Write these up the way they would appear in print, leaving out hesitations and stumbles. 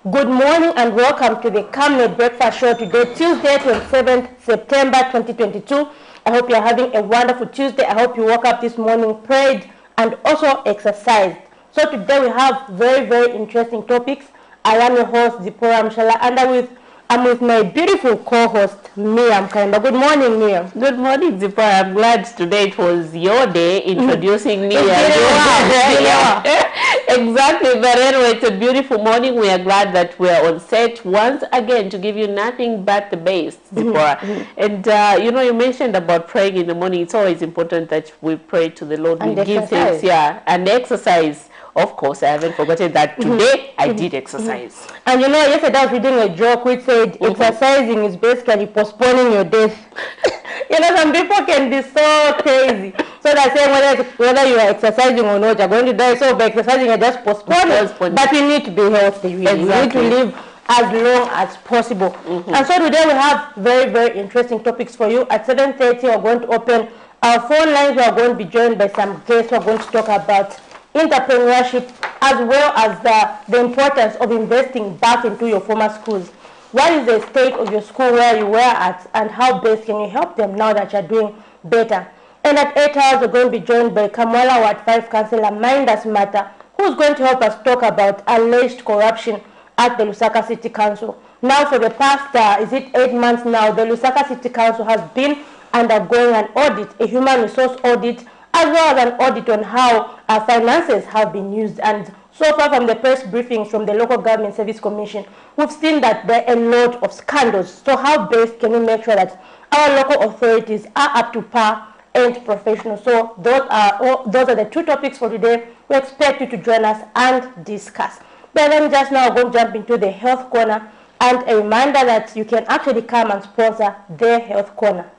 Good morning and welcome to the Camnet Breakfast Show today, Tuesday, 27th September 2022. I hope you're having a wonderful Tuesday. I hope you woke up this morning, prayed, and also exercised. So today we have very interesting topics. I am your host, Zipporah Mshala, and I'm with my beautiful co-host, Miriam Kaimba. Good morning, Miriam. Good morning, Zipporah. I'm glad today it was your day introducing me. Exactly, but anyway, it's a beautiful morning. We are glad that we are on set once again to give you nothing but the best, Zipporah. And you mentioned about praying in the morning. It's always important that we pray to the Lord. And we give thanks, and exercise. Of course, I haven't forgotten that today I did exercise. And yesterday I was reading a joke which said exercising is basically postponing your death. Some people can be so crazy. So they're saying whether you are exercising or not, you're going to die. So by exercising, you're just postponing. But we need to be healthy, really. Exactly. We need to live as long as possible. And so today we have very interesting topics for you. At 7:30, we're going to open our phone lines. We are going to be joined by some guests who are going to talk about entrepreneurship, as well as the importance of investing back into your former schools. What is the state of your school where you were at, and how best can you help them now that you're doing better? And at 8 hours, we're going to be joined by Kamwala Ward 5 Councillor Minders Matter, who's going to help us talk about alleged corruption at the Lusaka City Council. Now, for the past, 8 months now, the Lusaka City Council has been undergoing an audit, a human resource audit, as well as an audit on how our finances have been used. And so far from the press briefings from the Local Government Service Commission, we've seen that there are a lot of scandals. So how best can we make sure that our local authorities are up to par and professional? So those are the two topics for today. We expect you to join us and discuss. But then just now we're going to jump into the health corner, and a reminder that you can actually come and sponsor their health corner.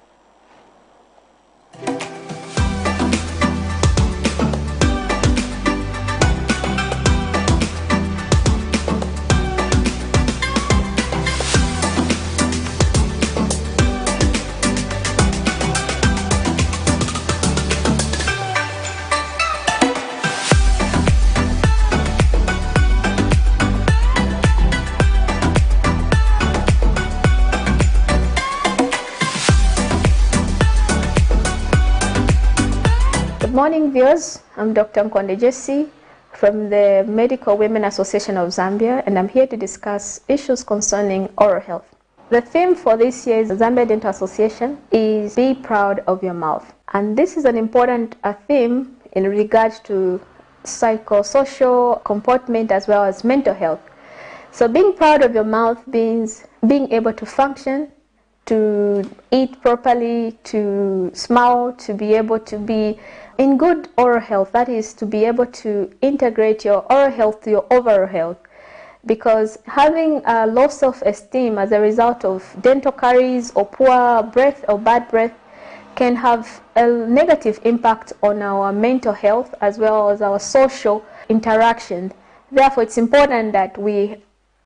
Good morning, viewers. I'm Dr. Nkonde Jesse from the Medical Women Association of Zambia, and I'm here to discuss issues concerning oral health. The theme for this year's Zambia Dental Association is Be Proud of Your Mouth. And this is an important theme in regards to psychosocial comportment as well as mental health. So being proud of your mouth means being able to function, to eat properly, to smile, to be able to be in good oral health. That is, to be able to integrate your oral health to your overall health. Because having a low self-esteem as a result of dental caries or poor breath or bad breath can have a negative impact on our mental health as well as our social interaction. Therefore, it's important that we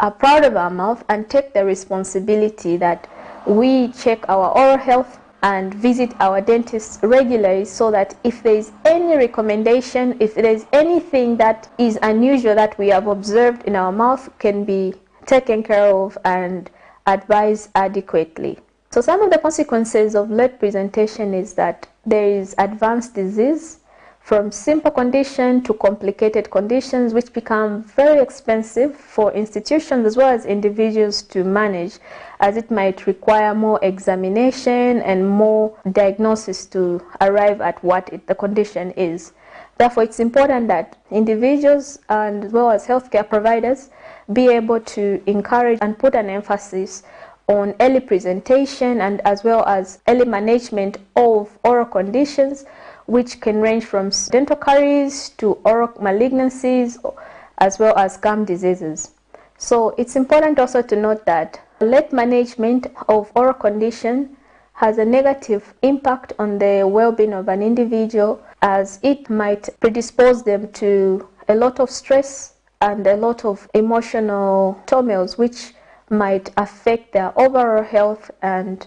are proud of our mouth and take the responsibility that we check our oral health and visit our dentist regularly, so that if there is any recommendation, if there is anything that is unusual that we have observed in our mouth, can be taken care of and advised adequately. So some of the consequences of late presentation is that there is advanced disease, from simple condition to complicated conditions, which become very expensive for institutions as well as individuals to manage, as it might require more examination and more diagnosis to arrive at what the condition is. Therefore, it's important that individuals and as well as healthcare providers be able to encourage and put an emphasis on early presentation and as well as early management of oral conditions, which can range from dental caries to oral malignancies as well as gum diseases. So it's important also to note that late management of oral condition has a negative impact on the well-being of an individual, as it might predispose them to a lot of stress and a lot of emotional turmoils, which might affect their overall health, and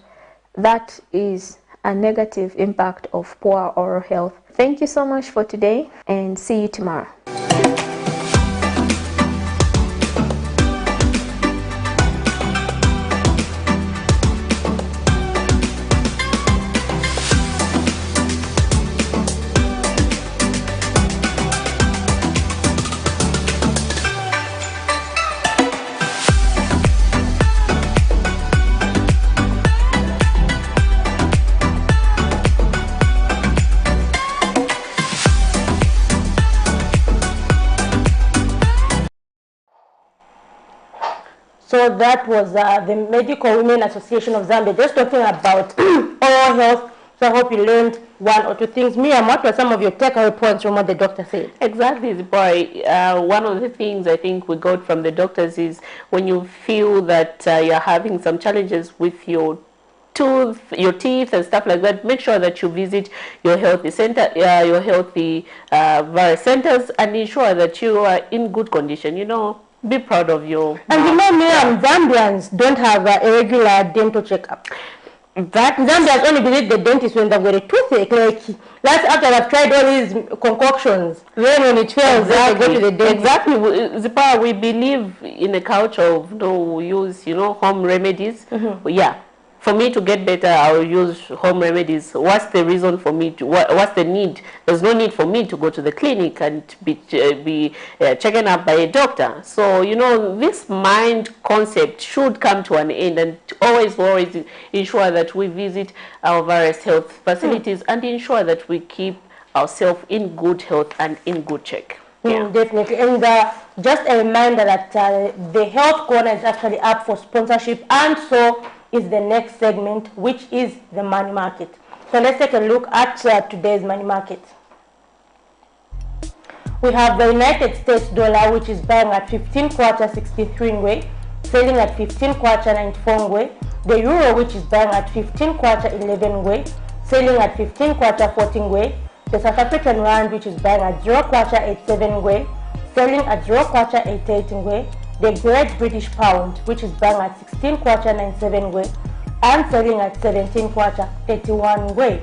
that is a negative impact of poor oral health. Thank you so much for today, and see you tomorrow. So that was the Medical Women Association of Zambia, just talking about oral health. So I hope you learned one or two things. Miriam, what were some of your takeaway points from what the doctor said? Exactly, boy. One of the things I think we got from the doctors is when you feel that you're having some challenges with your teeth and stuff like that, make sure that you visit your healthy center, your healthy various centers, and ensure that you are in good condition. You know, be proud of your. And you know, Miriam, Zambians don't have a regular dental checkup. That Zambians only visit the dentist when they've got a toothache. Like that's after they've tried all these concoctions. Then when it fails, they go to the dentist. Exactly, Zipa, we believe in a culture of we use home remedies. Yeah. For me to get better, I'll use home remedies. What's the reason for me to? What's the need? There's no need for me to go to the clinic and be checked up by a doctor. So this mind concept should come to an end, and always ensure that we visit our various health facilities and ensure that we keep ourselves in good health and in good check. Yeah, definitely. And just a reminder that the health corner is actually up for sponsorship, and so is the next segment, which is the money market. So let's take a look at today's money market. We have the United States dollar, which is buying at 15 kwacha 63 ngwe, selling at 15 kwacha 94 ngwe. The euro, which is buying at 15 kwacha 11 ngwe, selling at 15 kwacha 14 ngwe. The South African rand, which is buying at 0 kwacha 87 ngwe, selling at 0 kwacha 88 ngwe. The Great British Pound, which is buying at 16 kwacha 97 ngwe and selling at 17 kwacha 81 ngwe.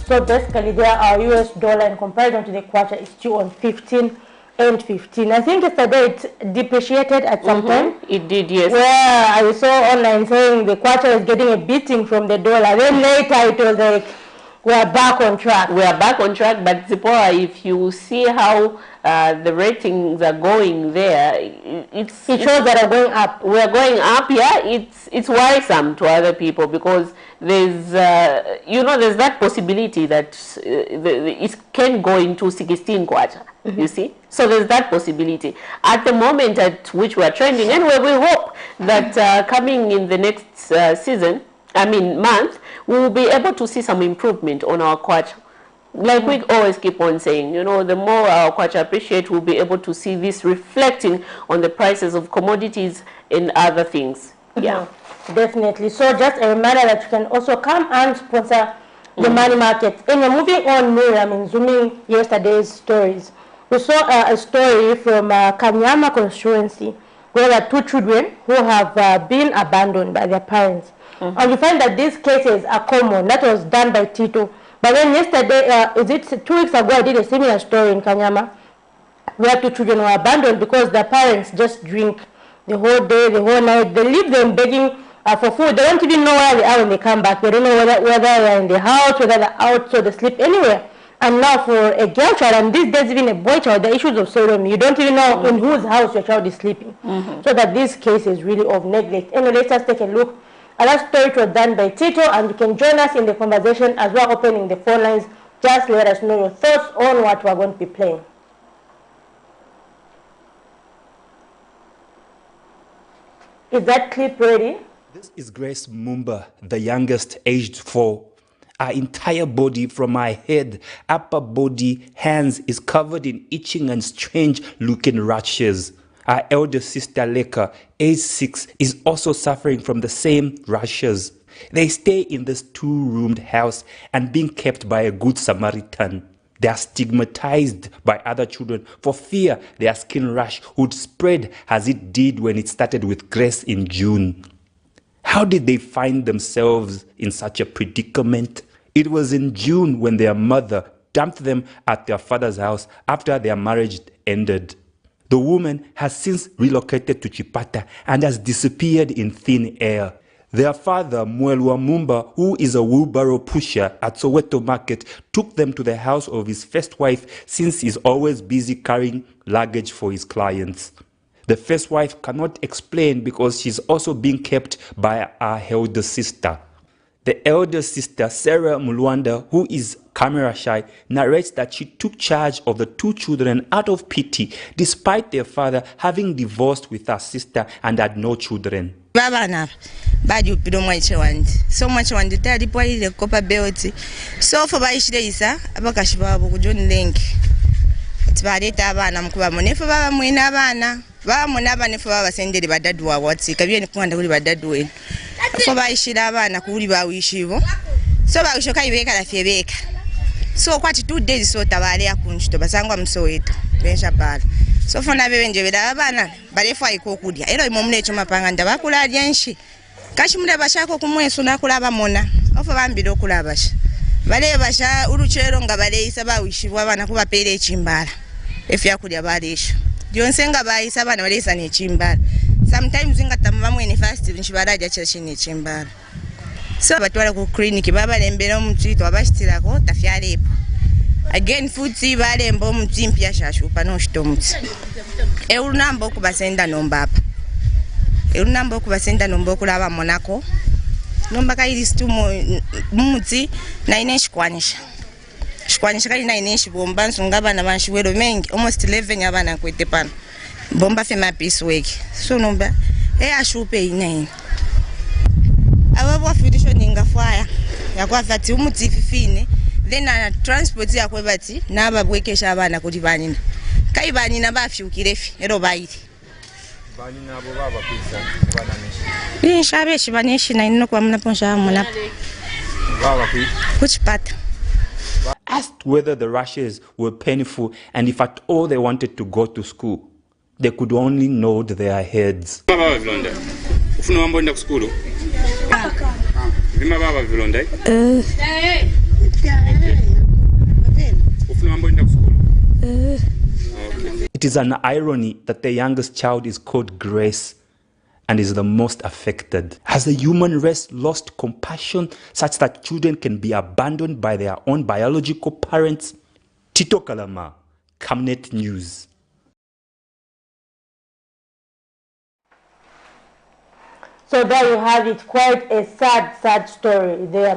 So basically there our US dollar in comparison to the kwacha is still on 15 and 15. I think yesterday it depreciated at some time. It did, yes. Where I saw online saying the kwacha is getting a beating from the dollar. Then later it was like, we are back on track. We are back on track, but Zipporah, if you see how the ratings are going there, it shows that are going up. We are going up, yeah. It's worrisome to other people because there's there's that possibility that it can go into 16 kwacha. You see, so there's that possibility at the moment at which we are trending, and we hope that coming in the next month, we will be able to see some improvement on our kwacha. Like we always keep on saying, the more our kwacha appreciate, we'll be able to see this reflecting on the prices of commodities and other things. Yeah, definitely. So just a reminder that you can also come and sponsor the money market. And moving on, Miriam, zooming yesterday's stories, we saw a story from Kanyama constituency where there are two children who have been abandoned by their parents. And we find that these cases are common. That was done by Tito. But then yesterday, 2 weeks ago, I did a similar story in Kanyama where two children were abandoned because their parents just drink the whole day, the whole night. They leave them begging for food. They don't even know where they are when they come back. They don't know whether they're in the house, whether they're out, so they sleep anywhere. And now for a girl child, and these days even a boy child, the issues of sodomy, you don't even know in whose house your child is sleeping. So that this case is really of neglect. Anyway, let's just take a look. That story was done by Tito, and you can join us in the conversation as we're opening the phone lines. Just let us know your thoughts on what we're going to be playing. Is that clip ready? This is Grace Mumba, the youngest, aged 4. Our entire body, from my head, upper body, hands, is covered in itching and strange-looking rashes. Our elder sister Leka, age 6, is also suffering from the same rashes. They stay in this 2-roomed house and being kept by a good Samaritan. They are stigmatized by other children for fear their skin rash would spread as it did when it started with Grace in June. How did they find themselves in such a predicament? It was in June when their mother dumped them at their father's house after their marriage ended. The woman has since relocated to Chipata and has disappeared in thin air. Their father, Mwelwa Mumba, who is a wheelbarrow pusher at Soweto Market, took them to the house of his first wife since he's always busy carrying luggage for his clients. The first wife cannot explain because she's also being kept by our elder sister. The elder sister, Sarah Mulwanda, who is camera shy, narrates that she took charge of the 2 children out of pity, despite their father having divorced with her sister and had no children. Babana badi upido mwache wandi so mwache wandi tadi po ile kopa beoti so fo bayishire isa abakashibabo ku John Link tibareta abana mkuba munefu baba mwina abana baba munaba nefu baba senderi badadu wa watsi kabiye nikwanda kuli badadu we fo bayishira abana kuli bawishibo so bawishoka ibeka la fiebeka so kwati 2 days so tabale yakunchito basangwa msoweto bensha pala so fona bebenje bela abana balefu ayiko kudya ero imomnecho mapanga ndabakula alyenshi kashi mule bashako kumwesu nakulaba mona ofo bambiro kulabasha bale basha uruchero nga bale isa bawishibwa abana kubapere echimbala efya kulya balesha byonse nga bayisa abana balesa ne echimbala sometimes ngatamva mwene fast nshibaraja chashine echimbala so batwala ku clinic baba lembera omutito abashitirako tafyalepo again futhi balemba omutsimpi yashashupa no shitomutsi eurunamba okubasenda nombapa eurunamba okubasenda nomba okulaba monako nomba kairi stumo mutsi na ineshikwanisha shikwanisha kali na ineshibomba nsungaba na banshwero mengi almost 11 abana kwete pano bomba fema peace work so nomba ashupe ine ababo fitisho ninga fire yakwafati umutsi 15 then ana transport yakwe bati nababwekesha abana kuti banina kai banina bafyukirefi ero bayiti banina abo baba pizza bana nishi ni shabe shibaneshi na ino kwa mnaponsha muna baba kuchipata. Asked whether the rashes were painful and if at all they wanted to go to school, they could only nod their heads. Baba vilonda ufuna mambo nda kuskulu vima baba vilonda It is an irony that the youngest child is called Grace and is the most affected. Has the human race lost compassion such that children can be abandoned by their own biological parents? Tito Kalama, Camnet News. So there you have it, quite a sad story there.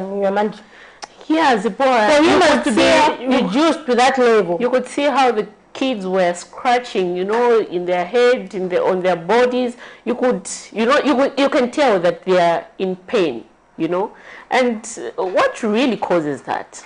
Yes, boy. So humans to be reduced to that level. You could see how the kids were scratching, you know, in their head, on their bodies. You could, you can tell that they are in pain, you know. And what really causes that?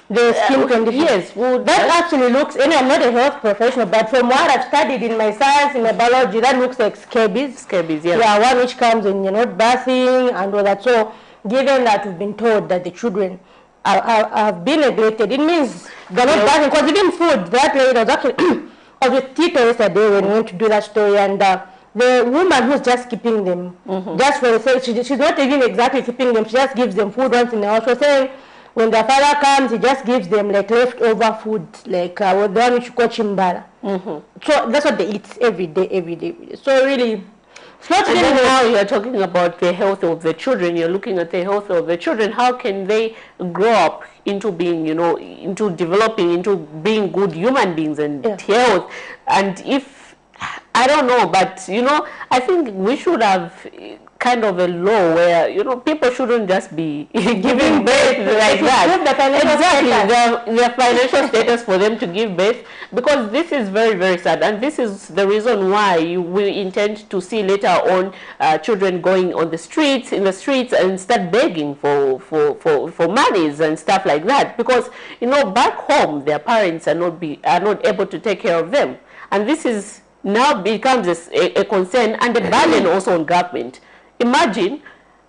The skin condition. Yes. Well, that actually looks, I'm not a health professional, but from what I've studied in my science, in my biology, that looks like scabies. Scabies, yes. Yeah, one which comes when you're not bathing and all that. So, given that we've been told that the children have been neglected, it means they're not bathing. Because even food, that lady was actually, I was with Tito yesterday when we went to do that story, and the woman who's just keeping them, just for the sake, she's not even exactly keeping them, she just gives them food once in a while. So saying, when their father comes, he just gives them like leftover food, like the one which you call chimbala. So that's what they eat every day. So really, it's not and really then now you're talking about the health of the children. You're looking at the health of the children. How can they grow up into being, into developing, into being good human beings and health? And if, I don't know, but, I think we should have kind of a law where, people shouldn't just be giving birth like that. Exactly, their financial status for them to give birth, because this is very, very sad. And this is the reason why we intend to see later on children going on the streets, and start begging for monies and stuff like that. Because, back home, their parents are not able to take care of them. And this is now becomes a concern and a burden also on government. Imagine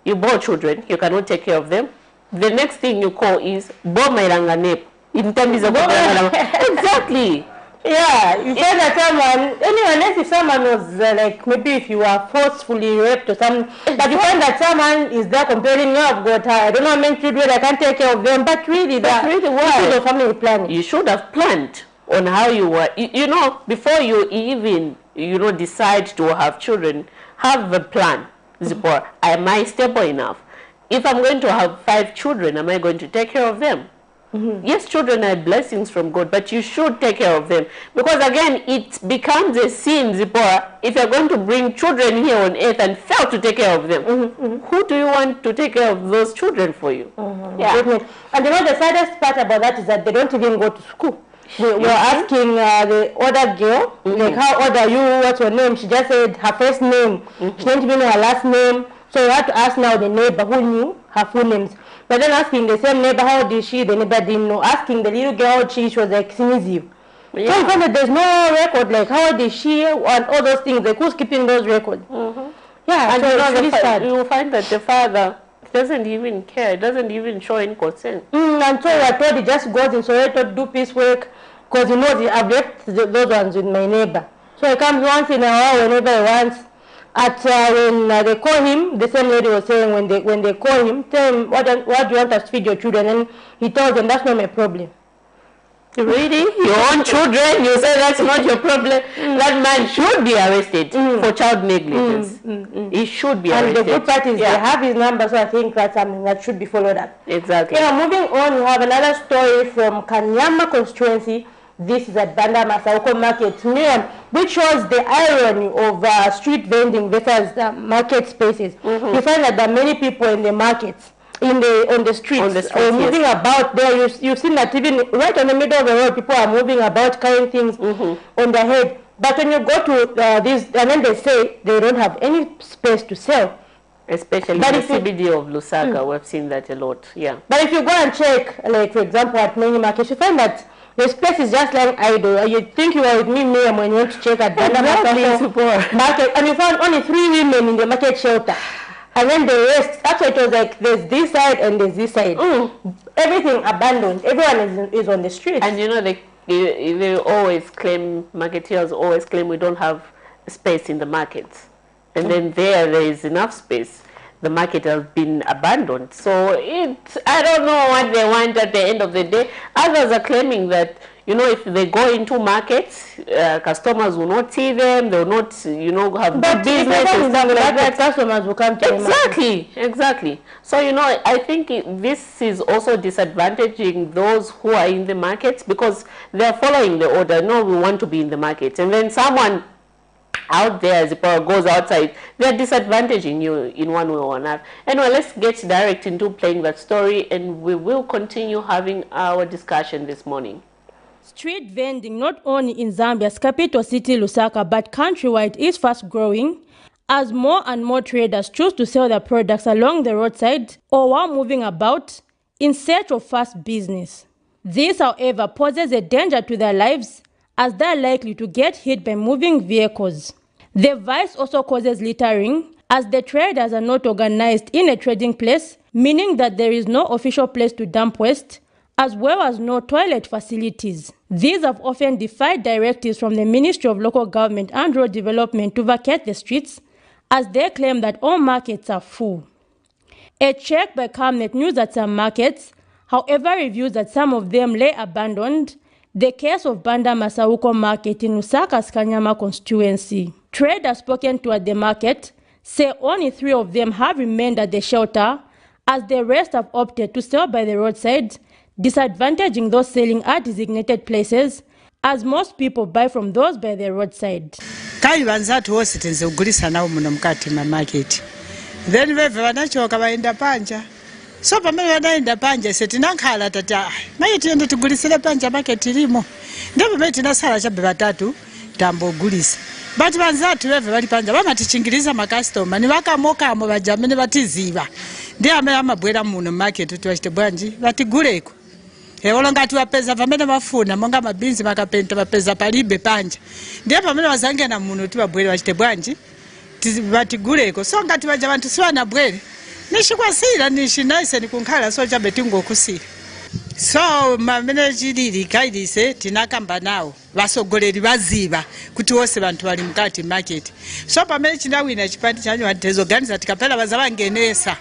you bore children, you cannot take care of them. The next thing you call is Bomairanga in terms of exactly. Yeah, you say that someone, unless if someone was like, maybe if you are forcefully raped or something, but you find that someone is there complaining, I've got, I don't know how many children, I can't take care of them, but really, that's really why family planning. You should have planned on how you were, before you even, decide to have children, have a plan. Am I stable enough? If I'm going to have 5 children, am I going to take care of them? Yes, children are blessings from God, but you should take care of them. Because again, it becomes a sin, Zipporah, if you're going to bring children here on earth and fail to take care of them. Who do you want to take care of those children for you? Yeah. And you know, the saddest part about that is that they don't even go to school. We were asking the other girl, like, how old are you, what's your name? She just said her first name. She didn't even know her last name. So we had to ask now the neighbor who knew her full names. But then asking the same neighbor how old is she, the neighbor didn't know. Asking the little girl how old she was like, sneeze. So you find that there's no record, like how old is she and all those things. Like who's keeping those records? Yeah, and so you know, it's really sad. you will find that the father doesn't even care, doesn't even show any concern. And so I told he just goes in Soweto, do piecework, because he knows I've left those ones with my neighbor. So he comes once in a while whenever he wants. At when they call him, the same lady was saying when they call him, tell him what do you want us to feed your children, and he tells them that's not my problem. Really? Your own children? You say that's not your problem? That man should be arrested for child negligence. He should be arrested. And the good part is they have his number, so I think that's something that should be followed up. Exactly. Yeah, moving on, we have another story from Kanyama constituency. This is at Banda Masauko Market, which shows the irony of street vending versus market spaces. You find that there are many people in the markets, on the streets, moving about there. You've seen that even right on the middle of the road, people are moving about, carrying things on their head. But when you go to these, and then they say they don't have any space to sell. Especially in the CBD of Lusaka, we've seen that a lot. Yeah. But if you go and check, like for example, at many markets, you find that this place is just like idle. You think you are with me, Miriam, when you want to check at Banda Masauko market, and you found only 3 women in the market shelter. And then the rest, actually it was like there's this side and there's this side. Everything abandoned. Everyone is on the street. And you know, they always claim, marketeers always claim we don't have space in the markets. And then there is enough space. The market has been abandoned. So I don't know what they want at the end of the day. Others are claiming that, you know, if they go into markets, customers will not see them, they will not, you know, have good business and stuff like that. Customers will come to Exactly. So, you know, I think this is also disadvantaging those who are in the markets because they're following the order. No, we want to be in the market. And then someone out there, as the power goes outside, they're disadvantaging you in one way or another. Anyway, let's get direct into playing that story, and we will continue having our discussion this morning. Street vending, not only in Zambia's capital city Lusaka, but countrywide, is fast growing as more and more traders choose to sell their products along the roadside or while moving about in search of fast business. This, however, poses a danger to their lives as they are likely to get hit by moving vehicles. The vice also causes littering as the traders are not organized in a trading place, meaning that there is no official place to dump waste, as well as no toilet facilities. These have often defied directives from the Ministry of Local Government and Rural Development to vacate the streets, as they claim that all markets are full. A check by Camnet news that some markets, however, reveals that some of them lay abandoned. The case of Banda Masauko Market in Lusaka's Kanyama constituency. Traders spoken to at the market say only 3 of them have remained at the shelter, as the rest have opted to sell by the roadside, disadvantaging those selling at designated places, as most people buy from those by the roadside. Kai vanzatu wose tenze ugulisa nawo muno mukati ma market. Then veve vanachoka vaenda panja. So pamene vanaenda panja se tinankhala tata mayi tiende tigulisire panja market ilimo. Ndipo pamene tinasala chabe batatu tambogulisa. Bati vanzatu veve vali panja vamatichingiriza makastoma ni vakamokamo vajamene vatiziva. Ndi amene amabwera muno market tuwachite bwanji vatiguleko. Eolo ngati wapeza pamene mafuna monga mabinzi makapenta vapeza palibe panja. Ndiye pamene wazangena muno tibabwere wachite bwanji vatiguleko. So ngati vaja vantu siwana bwere nishikwasira nishinaise nikunkhala so chabe tingokusira. So mamene chilili kaidise tinakamba nawo vasogoleri vaziva kuti wose vantu vali mukati market. So pamene chinawina chipandi chanyu vantezoganiza tikapela vazavangenesa.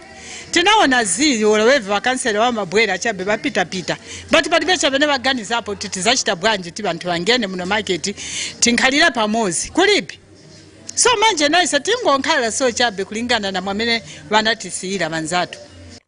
Tinaona zili oloweve vakansele wa mabwera chabe vapita but palibe chabe ne vaganizapo titizachita bwanji ti vantu vangene muno market tinkhalira pamozi kulipi. So manje naisa tingonkhala so chabe kulingana na mwamene vanatisira vanzatu.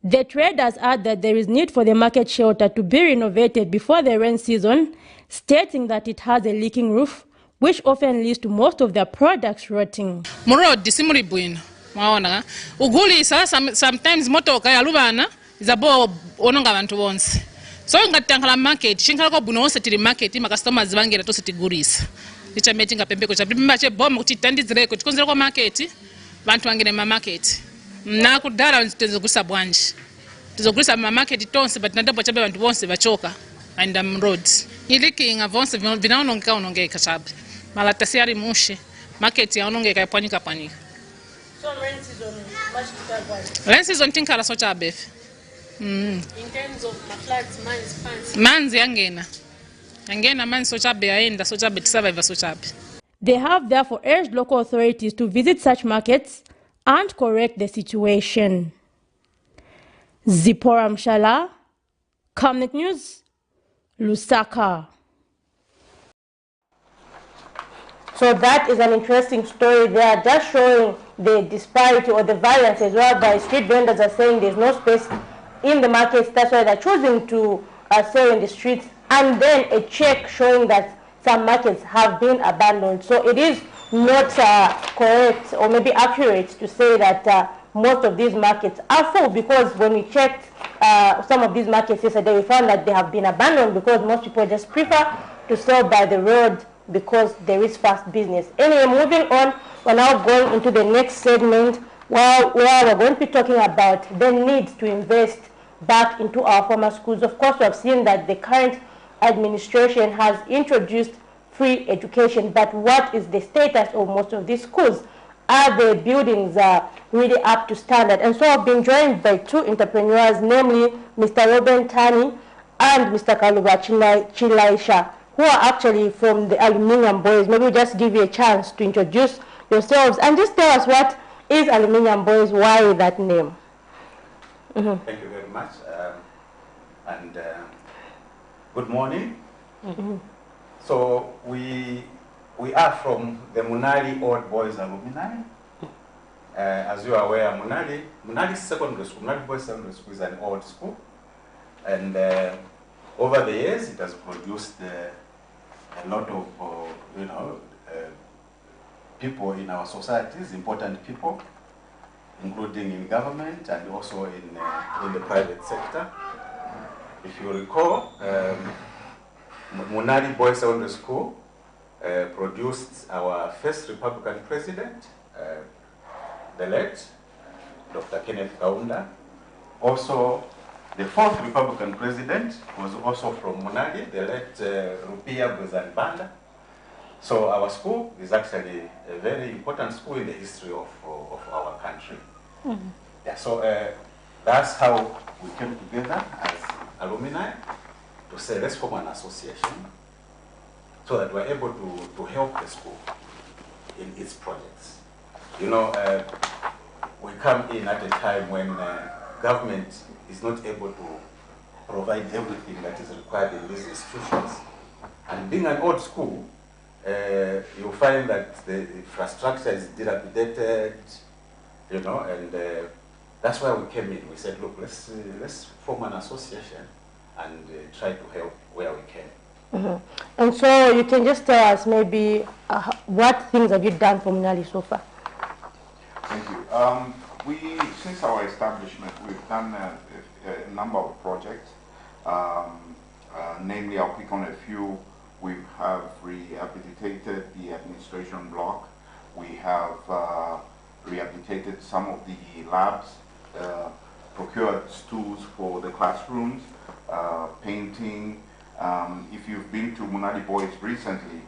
The traders add that there is need for the market shelter to be renovated before the rain season, stating that it has a leaking roof, which often leads to most of their products rotting. Murodi simuli bwino mwaona ugulisa sometimes motoka ya lubana izabo ononga abantu bonse so ngatankala market chinkala ko buno wonse tili market ma customers bangera to sitigulisa icha metinga pembeko cha bimba che bom kuti tandizireko tikonzera ko market bantu bangene ma market na kudala nzogulisa bwanji tizogulisa ma market tonse but ndabo chabe bantu bonse bachoka and roads ilikinga bonse vinaonongeka onongeka chabe malata siari mushe market ya onongeka yapanyika panyika. So rain season much bigger. Rain season tinkala so chabe. In terms of floods, man's fancy. Manzi yangena manzi so chabe yaenda so chabe survive so chabe. They have therefore urged local authorities to visit such markets and correct the situation. Zipporah Mshala, Camnet News, Lusaka. So that is an interesting story there, just showing the disparity or the variances whereby street vendors are saying there's no space in the markets, that's why they're choosing to sell in the streets, and then a check showing that some markets have been abandoned. So it is not correct or maybe accurate to say that most of these markets are full, because when we checked some of these markets yesterday, we found that they have been abandoned because most people just prefer to sell by the road because there is fast business. Anyway, moving on, we're now going into the next segment where we're going to be talking about the need to invest back into our former schools. Of course, we have seen that the current administration has introduced free education, but what is the status of most of these schools? Are the buildings really up to standard? And so I've been joined by two entrepreneurs, namely Mr. Robin Tani and Mr. Kaluba Chilaisha, who are actually from the Aluminium Boys. Maybe we'll just give you a chance to introduce yourselves and just tell us what is Aluminium Boys, why that name? Thank you very much. Good morning. So we are from the Munali Old Boys Alumni. As you are aware, Munali Secondary School, Munali Boys Secondary School is an old school. And over the years, it has produced a lot of, people in our societies, important people, including in government and also in the private sector. If you recall, Munali Boys Secondary School produced our first Republican president, the late Dr. Kenneth Kaunda. Also, the fourth Republican president was also from Munali, the late Rupia Buzanbanda. So our school is actually a very important school in the history of our country. Yeah, so that's how we came together as alumni to say, let's form an association so that we're able to help the school in its projects. You know, we come in at a time when government is not able to provide everything that is required in these institutions. And being an old school, you'll find that the infrastructure is dilapidated, you know, and that's why we came in. We said, look, let's form an association and try to help where we can. And so you can just tell us maybe what things have you done for Munali so far? Thank you. Since our establishment, we've done a number of projects. Namely, I'll pick on a few. We have rehabilitated the administration block. We have rehabilitated some of the labs, procured stools for the classrooms, painting. If you've been to Munali Boys recently,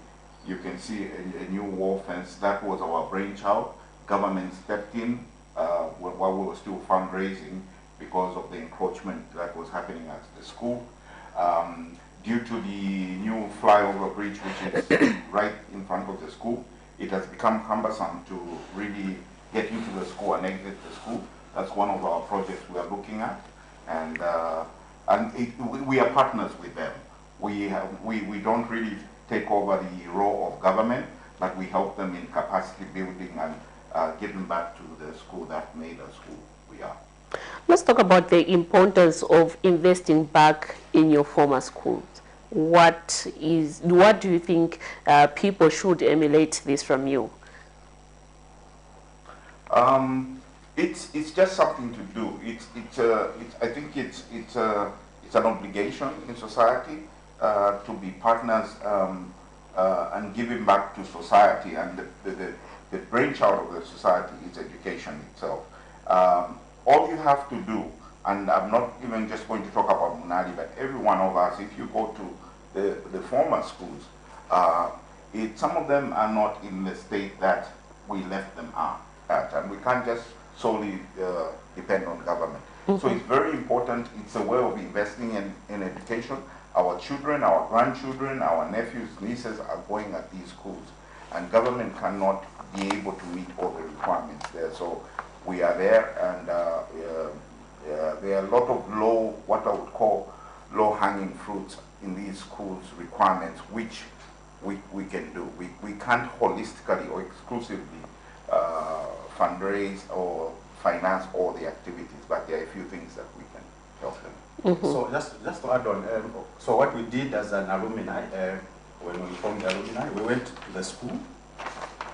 you can see a new wall fence. That was our brainchild. Government stepped in while we were still fundraising because of the encroachment that was happening at the school. Due to the new flyover bridge, which is right in front of the school, it has become cumbersome to really get into the school and exit the school. That's one of our projects we are looking at, and we are partners with them. We don't really take over the role of government, but we help them in capacity building and getting back to the school that made us who we are. Let's talk about the importance of investing back in your former schools. What do you think people should emulate this from you? It's just something to do. I think it's an obligation in society to be partners and giving back to society, and the brainchild of the society is education itself. All you have to do, and I'm not even just going to talk about Munali, but every one of us, if you go to the former schools, some of them are not in the state that we left them at, and we can't just solely depend on government. So it's very important. It's a way of investing in education. Our children, our grandchildren, our nephews, nieces are going at these schools, and government cannot be able to meet all the requirements there. So we are there, and there are a lot of what I would call low-hanging fruits in these schools' requirements, which we can do. We can't holistically or exclusively fundraise or finance all the activities, but there are a few things that we can help them. So just to add on, so what we did as an alumni, when we formed the alumni, we went to the school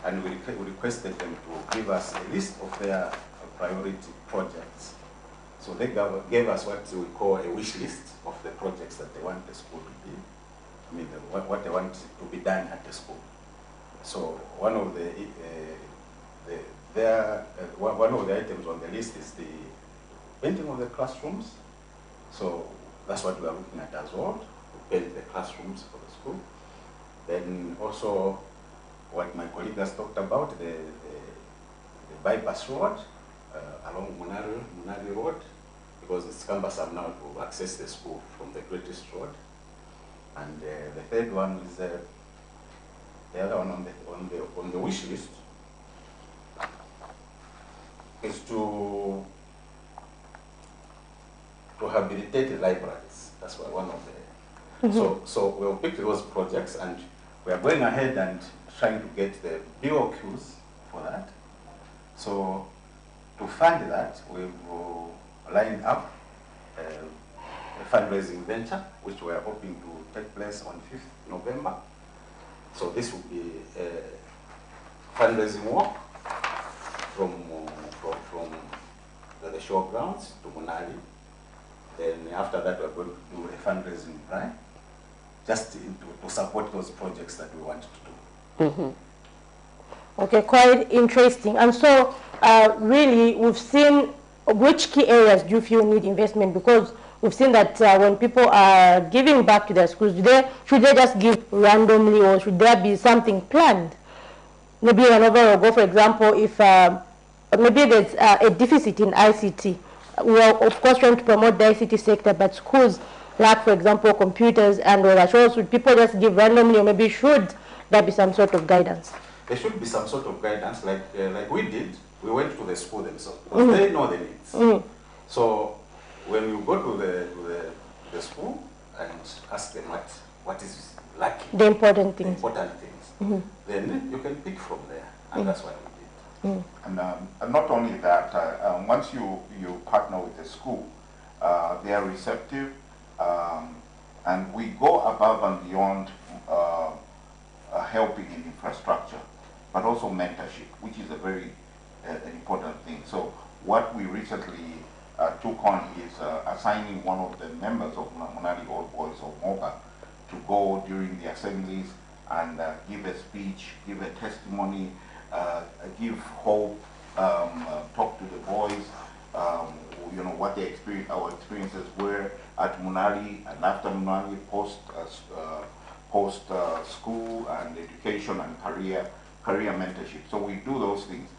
and we requested them to give us a list of their priority projects. So they gave us what we call a wish list of the projects that they want the school to be. I mean, what they want to be done at the school. So one of the items on the list is the painting of the classrooms. So that's what we are looking at as well, to paint the classrooms for the school. Then also what my colleague has talked about, the bypass road along Munari Road, because it's cumbersome now to access the school from the greatest road. And the third one is the other one on the wish list is to rehabilitate the libraries. That's one of the. So we'll pick those projects, and we are going ahead and trying to get the BOQs for that. So to fund that, we will line up a fundraising venture, which we are hoping to take place on 5th November. So this will be a fundraising walk from the showgrounds to Munali. Then after that, we're going to do a fundraising drive, just to support those projects that we want to do. Okay, quite interesting. And so, really, we've seen which key areas do you feel need investment, because we've seen that when people are giving back to their schools, should they just give randomly, or should there be something planned? Maybe an overall goal, for example, if maybe there's a deficit in ICT. We are, of course, trying to promote the ICT sector, but schools lack, for example, computers and all that. So should people just give randomly, or maybe should there be some sort of guidance? There should be some sort of guidance, like we did. We went to the school themselves, because they know the needs. So when you go to the school and ask them what is lacking, the important things, then you can pick from there, and that's what we did. And not only that, once you partner with the school, they are receptive, and we go above and beyond helping in infrastructure, but also mentorship, which is a very important thing. So what we recently took on is assigning one of the members of Munali Old Boys of MOGA to go during the assemblies and give a speech, give a testimony, give hope, talk to the boys, you know, what our experiences were at Munali and after Munali, post school and education and career mentorship. So we do those things.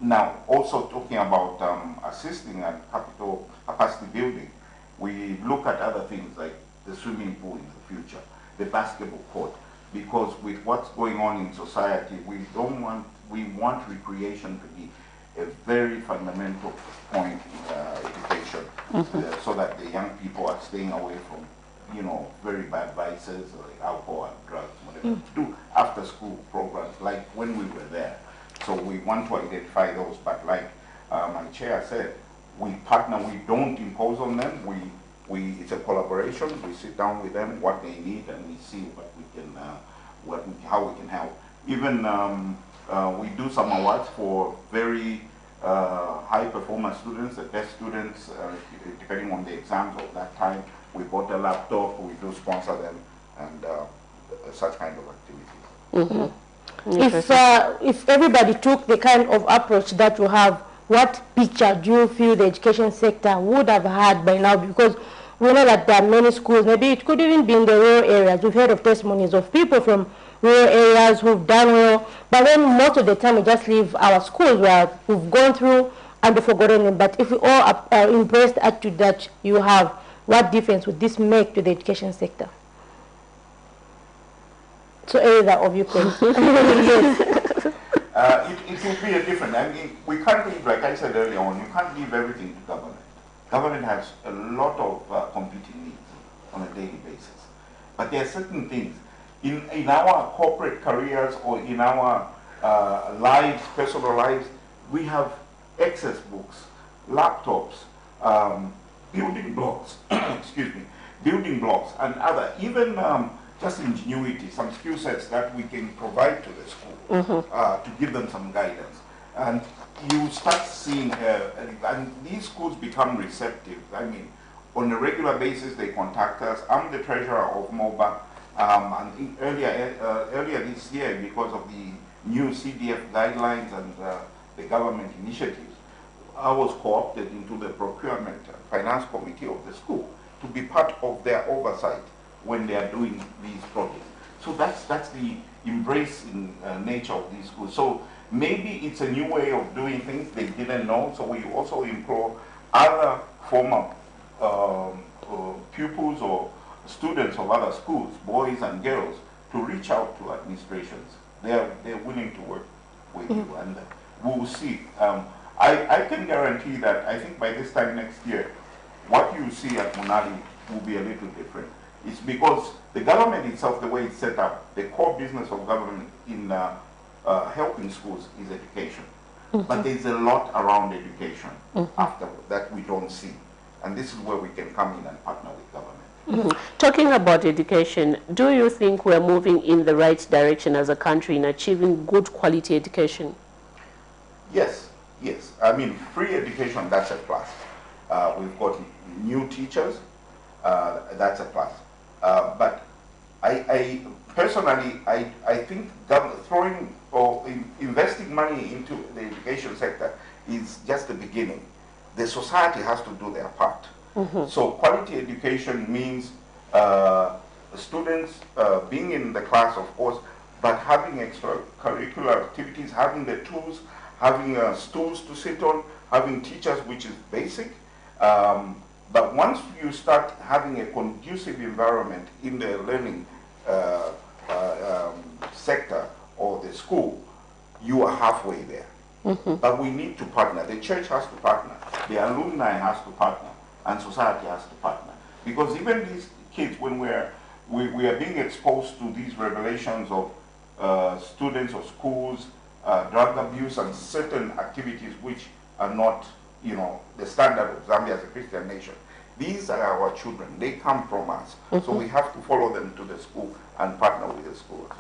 Now, also talking about assisting and capital capacity building, we look at other things like the swimming pool in the future, the basketball court, because with what's going on in society, we want recreation to be a very fundamental point in education, so that the young people are staying away from, you know, very bad vices like alcohol and drugs, whatever. Do after school programs like when we were there. So we want to identify those, but like my chair said, we partner, we don't impose on them. It's a collaboration. We sit down with them, what they need, and we see what we can, how we can help. Even we do some awards for very high performance students, the best students, depending on the exams of that time. We bought a laptop, we do sponsor them, and such kind of activities. If everybody took the kind of approach that you have, what picture do you feel the education sector would have had by now? Because we know that there are many schools, maybe it could even be in the rural areas. We've heard of testimonies of people from rural areas who've done well, but then most of the time we just leave our schools where we've gone through and we've forgotten them. But if we all embrace the attitude that you have, what difference would this make to the education sector? So either of you can. Yes. It will be a different. I mean, we can't leave, like I said earlier on, you can't leave everything to government. Government has a lot of competing needs on a daily basis. But there are certain things in our corporate careers or in our lives, personal lives, we have excess books, laptops, building blocks, excuse me, building blocks and other, even just ingenuity, some skill sets that we can provide to the school to give them some guidance. And you start seeing, and these schools become receptive. I mean, on a regular basis, they contact us. I'm the treasurer of MOBA, and earlier this year, because of the new CDF guidelines and the government initiatives, I was co-opted into the procurement finance committee of the school to be part of their oversight when they are doing these projects. So that's the embrace in nature of these schools. So maybe it's a new way of doing things they didn't know. So we also implore other former pupils or students of other schools, boys and girls, to reach out to administrations. They're willing to work with you, and we'll see. I can guarantee that I think by this time next year, what you see at Munali will be a little different. It's because the government itself, the way it's set up, the core business of government in helping schools is education. But there's a lot around education after that we don't see. And this is where we can come in and partner with government. Talking about education, do you think we're moving in the right direction as a country in achieving good quality education? Yes, yes. I mean, free education, that's a plus. We've got new teachers, that's a plus. But I personally, I think throwing or investing money into the education sector is just the beginning. The society has to do their part. So quality education means students being in the class, of course, but having extracurricular activities, having the tools, having stools to sit on, having teachers, which is basic. But once you start having a conducive environment in the learning sector or the school, you are halfway there. But we need to partner. The church has to partner. The alumni has to partner. And society has to partner. Because even these kids, when we are being exposed to these revelations of students or schools, drug abuse and certain activities which are not, you know, the standard of Zambia as a Christian nation. These are our children. They come from us. So we have to follow them to the school and partner with the school as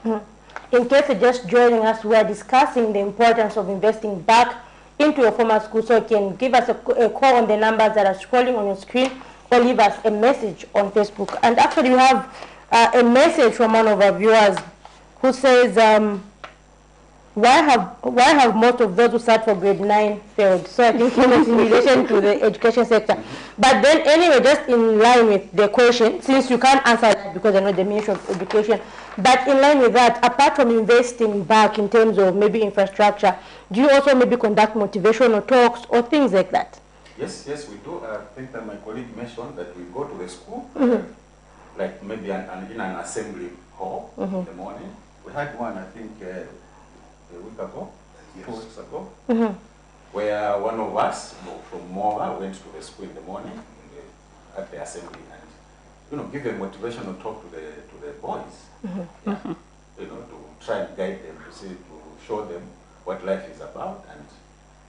well. In case you're just joining us, we are discussing the importance of investing back into your former school. So you can give us a call on the numbers that are scrolling on your screen or leave us a message on Facebook. And actually we have a message from one of our viewers who says, why have most of those who sat for grade 9 failed? So I think it's in relation to the education sector. But then anyway, just in line with the question, since you can't answer that because I know the Ministry of Education, but in line with that, apart from investing back in terms of maybe infrastructure, do you also maybe conduct motivational talks or things like that? Yes, we do. I think that my colleague mentioned that we go to the school, like maybe in an assembly hall in the morning. We had one, I think, a week ago, 2 weeks ago, where one of us from Moa went to the school in the morning at the assembly and, you know, give a motivational talk to the boys, you know, to try and guide them, to show them what life is about and,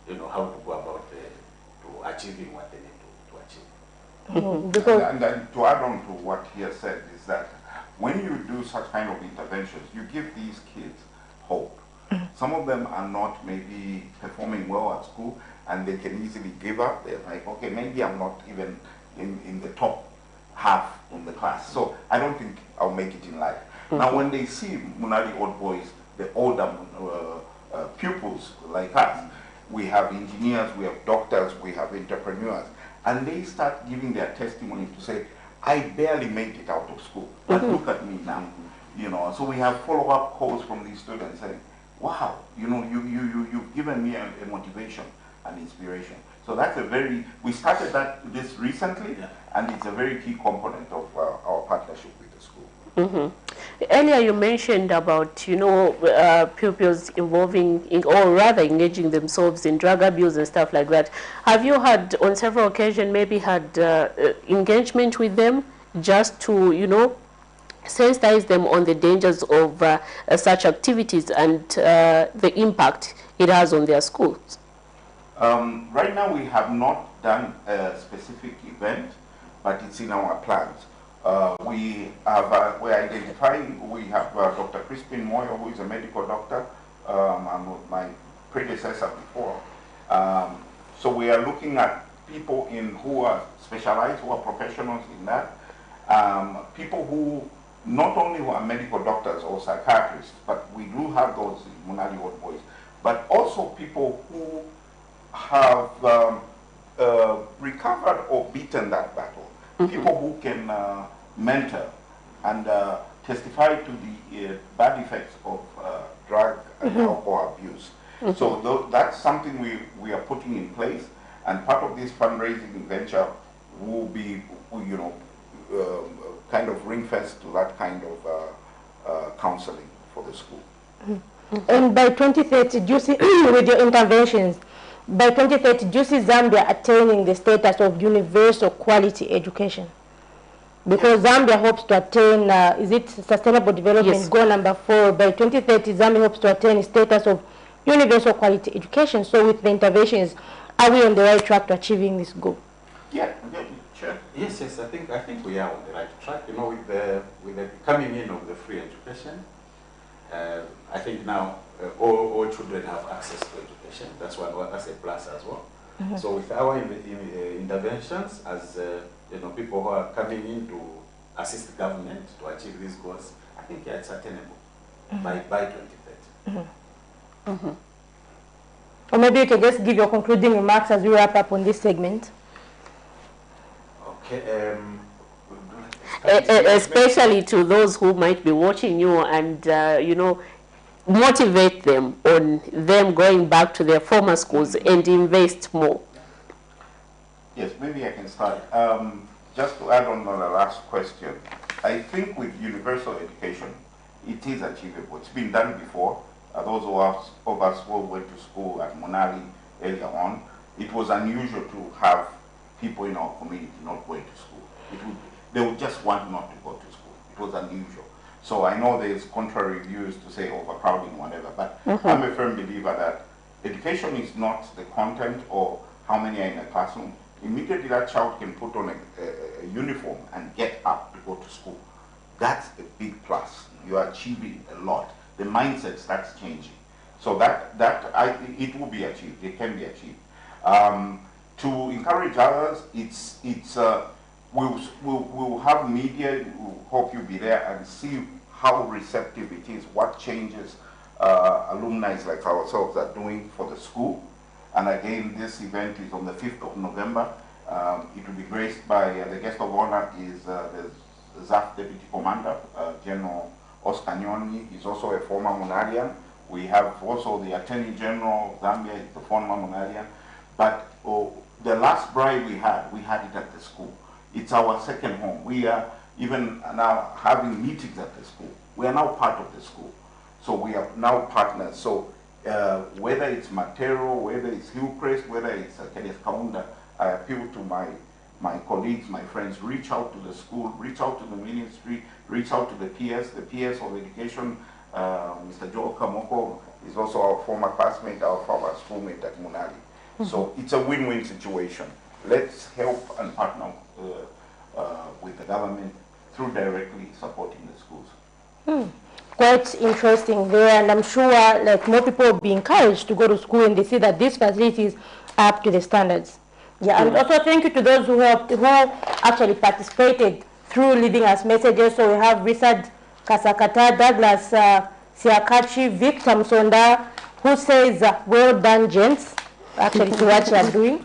you know, how to go about to to achieving what they need to achieve. Because and to add on to what he has said is that when you do such kind of interventions, you give these kids hope. Some of them are not maybe performing well at school, and they can easily give up. They're like, okay, maybe I'm not even in the top half in the class, so I don't think I'll make it in life. Now, when they see Munali Old Boys, the older pupils like us, we have engineers, we have doctors, we have entrepreneurs, and they start giving their testimony to say, I barely made it out of school, but look at me now. You know, so we have follow-up calls from these students saying, wow, you know, you've given me a motivation and inspiration. So that's a very, we started this recently, and it's a very key component of our partnership with the school. Earlier you mentioned about, you know, pupils involving, or rather engaging themselves in drug abuse and stuff like that. Have you had, on several occasions, maybe had engagement with them just to, you know, sensitize them on the dangers of such activities and the impact it has on their schools? Right now we have not done a specific event, but it's in our plans. We're identifying, we have Dr. Crispin Moyo, who is a medical doctor, and my predecessor before. So we are looking at people who are specialized, who are professionals in that. People who, not only who are medical doctors or psychiatrists, but we do have those in Munali Old Boys, but also people who have recovered or beaten that battle. People who can mentor and testify to the bad effects of drug and alcohol abuse. So that's something we are putting in place, and part of this fundraising venture will be, you know, kind of ring-fenced to that kind of counseling for the school. And by 2030, do you see, with your interventions, by 2030, do you see Zambia attaining the status of universal quality education? Because Zambia hopes to attain, is it Sustainable Development Goal number 4? By 2030, Zambia hopes to attain the status of universal quality education. So with the interventions, are we on the right track to achieving this goal? Yeah, sure. Yes, I think we are on the right track. You know, with the coming in of the free education, I think now all children have access to education. That's a plus as well. So with our interventions, as you know, people who are coming in to assist the government to achieve these goals, I think it's attainable by 2030. Or maybe you can just give your concluding remarks as we wrap up on this segment. Okay. Especially to those who might be watching you, and you know, motivate them on them going back to their former schools and invest more. Yes, maybe I can start. Just to add on the last question, I think with universal education, it is achievable. It's been done before. Those of us who went to school at Munali earlier on, it was unusual to have people in our community not going to school. They would just want not to go to school. It was unusual. So I know there's contrary views to say overcrowding, whatever, but I'm a firm believer that education is not the content or how many are in a classroom. Immediately that child can put on a uniform and get up to go to school. That's a big plus. You are achieving a lot. The mindset starts changing. So it will be achieved. It can be achieved. To encourage others, we'll have media. We'll hope you'll be there and see how receptive it is, what changes alumni like ourselves are doing for the school. And again, this event is on the 5th of November. It will be graced by, the guest of honor is the ZAF Deputy Commander, General Oscar Nyoni. He's also a former Munalian. We have also the Attorney General of Zambia, is the former Munalian. But the last bride we had it at the school. It's our second home. We are even now having meetings at the school. We are now part of the school. So we are now partners. So whether it's Matero, whether it's Hillcrest, whether it's Kenneth Kaunda, I appeal to my colleagues, my friends, reach out to the school, reach out to the ministry, reach out to the PS of education. Mr. Joel Kamoko is also our former classmate, our former schoolmate at Munali. So it's a win-win situation. Let's help and partner with the government through directly supporting the schools. Quite interesting there, and I'm sure like more people will be encouraged to go to school and they see that these facilities are up to the standards. Yeah, and also thank you to those who actually participated through leaving us messages. So we have Richard Kasakata, Douglas Siakachi, Victor Msonda, who says, well done, gents, actually to what you are doing.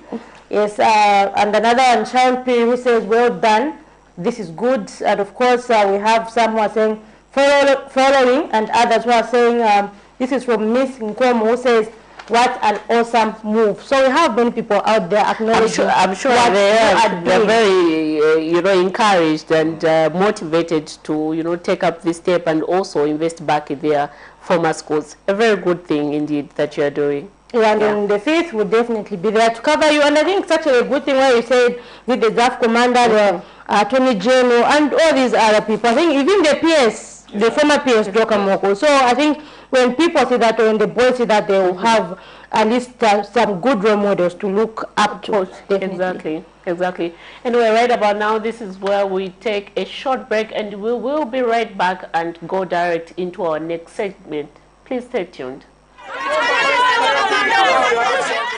Yes, and another one, Sharon P, who says, well done, this is good. And of course, we have some who are saying, following, and others who are saying, this is from Miss Nkomo, who says, what an awesome move. So we have many people out there acknowledging. I'm sure they're very, encouraged and motivated to, take up this step and also invest back in their former schools. A very good thing indeed that you are doing. Yeah, and then the faith would definitely be there to cover you. And I think it's actually a good thing where you said with the draft commander, the Attorney General, and all these other people. I think even the PS, the former PS, Dokamoko. So I think when people see that, or when the boys see that, they will have at least some good role models to look up to. Exactly. Anyway, right about now, this is where we take a short break, and we will be right back and go direct into our next segment. Please stay tuned.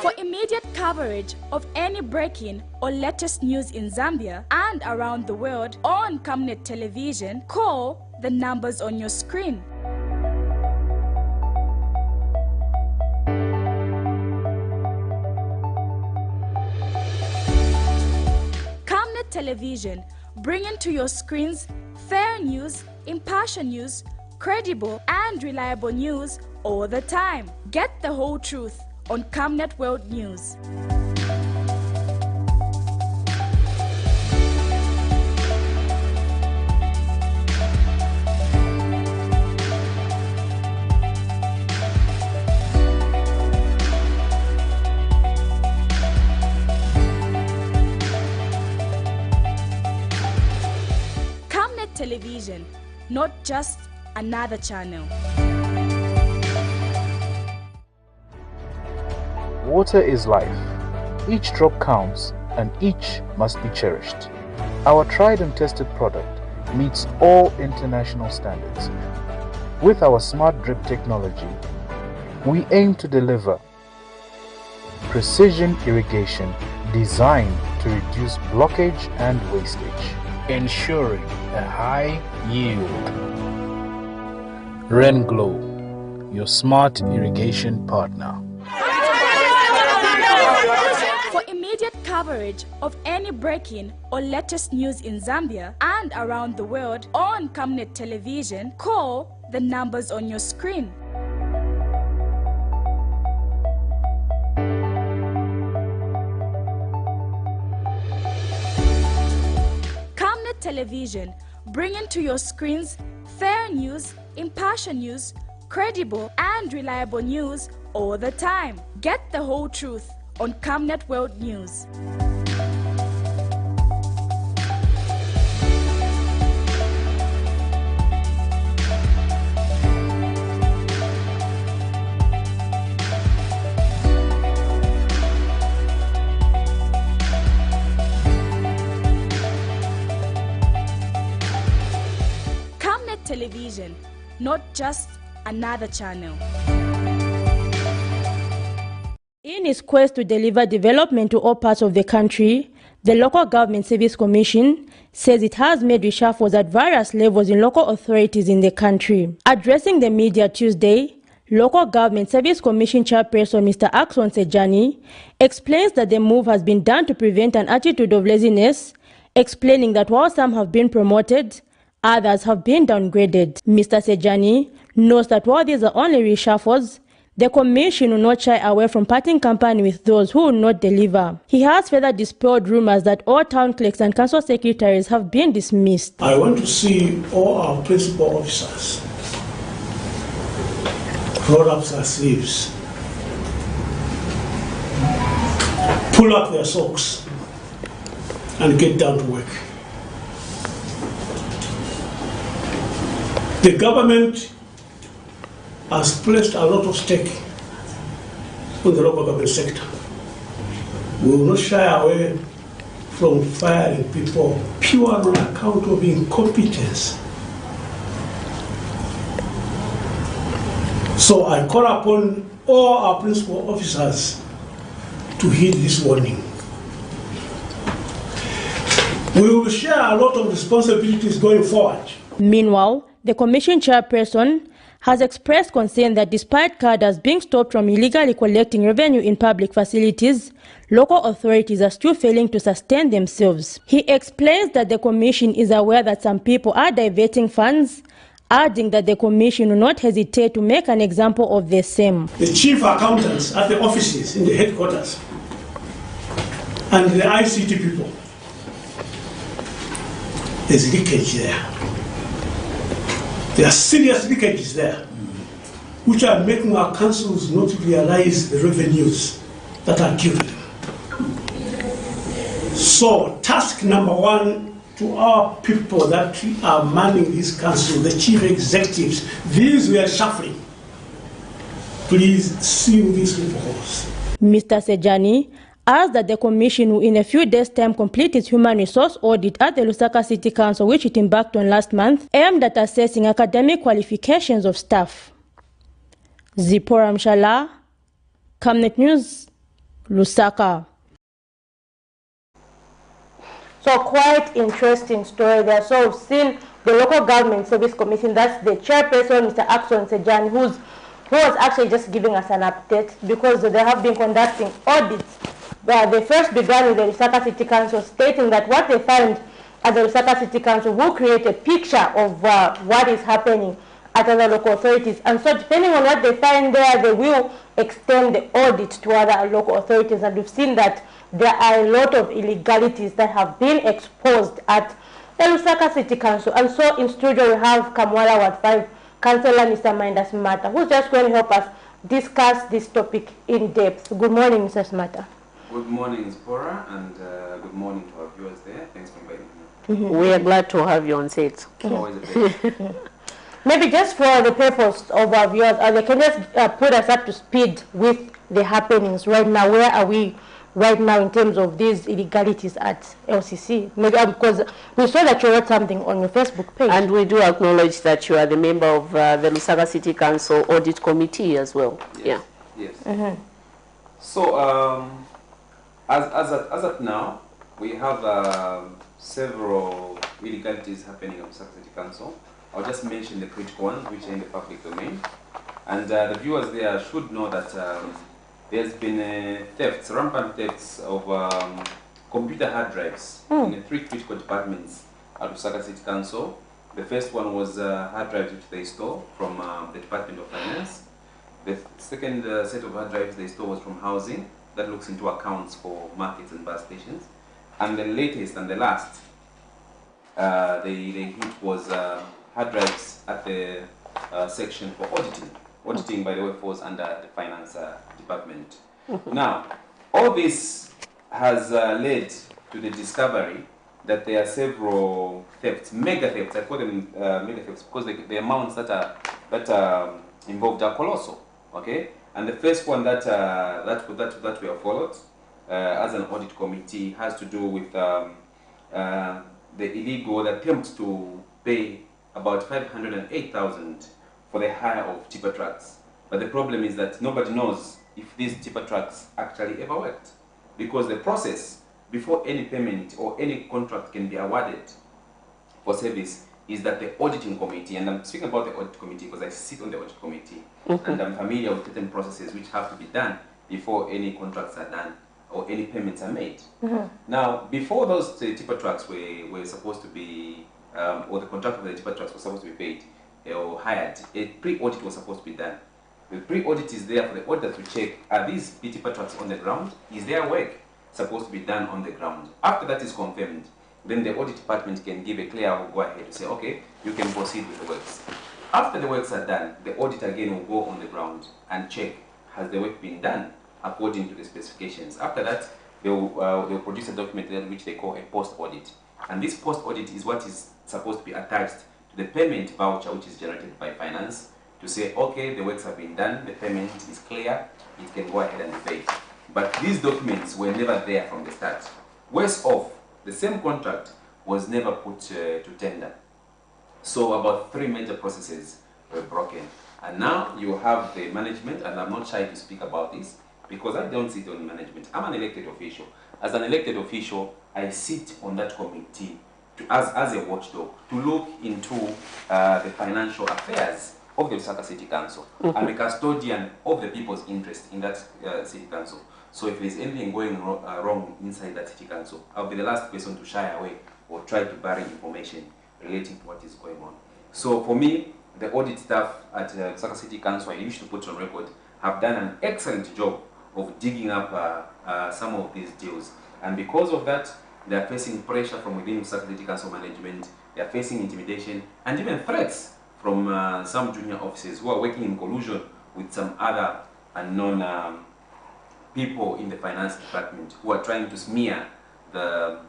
For immediate coverage of any breaking or latest news in Zambia and around the world on Camnet television, call the numbers on your screen. Camnet television, bringing to your screens fair news, impartial news, credible and reliable news all the time. Get the whole truth on Camnet World News. Camnet Television, not just another channel. Water is life. Each drop counts and each must be cherished. Our tried and tested product meets all international standards. With our smart drip technology, we aim to deliver precision irrigation designed to reduce blockage and wastage, ensuring a high yield. Rainglow, your smart irrigation partner. For immediate coverage of any breaking or latest news in Zambia and around the world on Camnet television, call the numbers on your screen. Camnet television, bringing to your screens fair news, impartial news, credible and reliable news all the time. Get the whole truth on Camnet World News. Camnet Television, not just another channel. In its quest to deliver development to all parts of the country, the Local Government Service Commission says it has made reshuffles at various levels in local authorities in the country. Addressing the media Tuesday, Local Government Service Commission Chairperson Mr. Axon Sejani explains that the move has been done to prevent an attitude of laziness, explaining that while some have been promoted, others have been downgraded. Mr. Sejani notes that while these are only reshuffles, the Commission will not shy away from parting company with those who will not deliver. He has further dispelled rumors that all town clerks and council secretaries have been dismissed. I want to see all our principal officers roll up their sleeves, pull up their socks, and get down to work. The government has placed a lot of stake on the local government sector. We will not shy away from firing people pure on account of incompetence. So I call upon all our principal officers to heed this warning. We will share a lot of responsibilities going forward. Meanwhile, the Commission chairperson has expressed concern that despite cadres being stopped from illegally collecting revenue in public facilities, local authorities are still failing to sustain themselves. He explains that the Commission is aware that some people are diverting funds, adding that the Commission will not hesitate to make an example of the same. The chief accountants at the offices in the headquarters and the ICT people, there's leakage there. There are serious leakages there, which are making our councils not realize the revenues that are due to them. So, task number one to our people that are manning this council, the chief executives, these we are shuffling. Please seal these loopholes. Mr. Sejani asked that the Commission will in a few days' time complete its human resource audit at the Lusaka City Council, which it embarked on last month, aimed at assessing academic qualifications of staff. Zipporah Mshala, Camnet News, Lusaka. So quite interesting story there. So we've seen the Local Government Service Commission, that's the chairperson, Mr. Axon Sejani, who was actually just giving us an update because they have been conducting audits. They first began with the Lusaka City Council, stating that what they find at the Lusaka City Council will create a picture of what is happening at other local authorities. And so depending on what they find there, they will extend the audit to other local authorities. And we've seen that there are a lot of illegalities that have been exposed at the Lusaka City Council. And so in studio we have Kamwala Ward 5 Councillor Mr. Minda Smata, who's just going to help us discuss this topic in depth. Good morning, Mr. Smata. Good morning, Zipporah, and good morning to our viewers there. Thanks for inviting me. We are glad to have you on set. Always a pleasure. Maybe just for the purpose of our viewers, they can just put us up to speed with the happenings right now. Where are we right now in terms of these illegalities at LCC? Maybe because we saw that you wrote something on your Facebook page. And we do acknowledge that you are the member of the Lusaka City Council Audit Committee as well. Yes. Yeah. Yes. So, as at now, we have several illegalities happening at Lusaka City Council. I'll just mention the critical ones, which are in the public domain. And the viewers there should know that there's been thefts, rampant thefts of computer hard drives in the 3 critical departments at Lusaka City Council. The first one was hard drives which they stole from the Department of Finance. The second set of hard drives they stole was from housing, that looks into accounts for markets and bus stations. And the latest and the last they hit was hard drives at the section for auditing. Auditing, by the way, falls under the finance department. Now, all this has led to the discovery that there are several thefts, mega thefts. I call them mega thefts because the amounts that are involved are colossal. Okay, and the first one that we have followed as an audit committee has to do with the attempt to pay about 508,000 for the hire of tipper trucks. But the problem is that nobody knows if these tipper trucks actually ever worked, because the process before any payment or any contract can be awarded for service is that the auditing committee, and I'm speaking about the audit committee because I sit on the audit committee, and I'm familiar with certain processes which have to be done before any contracts are done or any payments are made. Now, before those tipper trucks were supposed to be, or the contract for the tipper trucks was supposed to be paid or hired, a pre-audit was supposed to be done. The pre-audit is there for the auditor to check, are these tipper trucks on the ground? Is their work supposed to be done on the ground? After that is confirmed, then the audit department can give a clear go ahead to say, okay, you can proceed with the works. After the works are done, the audit again will go on the ground and check, has the work been done according to the specifications. After that, they'll produce a document which they call a post-audit. And this post-audit is what is supposed to be attached to the payment voucher which is generated by finance to say, okay, the works have been done, the payment is clear, it can go ahead and be paid. but these documents were never there from the start. Worse off, the same contract was never put to tender. So about 3 major processes were broken. And now you have the management, and I'm not shy to speak about this because I don't sit on management. I'm an elected official. As an elected official, I sit on that committee as a watchdog to look into the financial affairs of the Lusaka City Council. I'm a custodian of the people's interest in that City Council. So if there's anything going wrong inside that City Council, I'll be the last person to shy away or try to bury information relating to what is going on. So for me, the audit staff at Lusaka City Council, I used to put on record, have done an excellent job of digging up some of these deals. And because of that, they are facing pressure from within Lusaka City Council management, they are facing intimidation and even threats from some junior officers who are working in collusion with some other unknown people in the finance department who are trying to smear the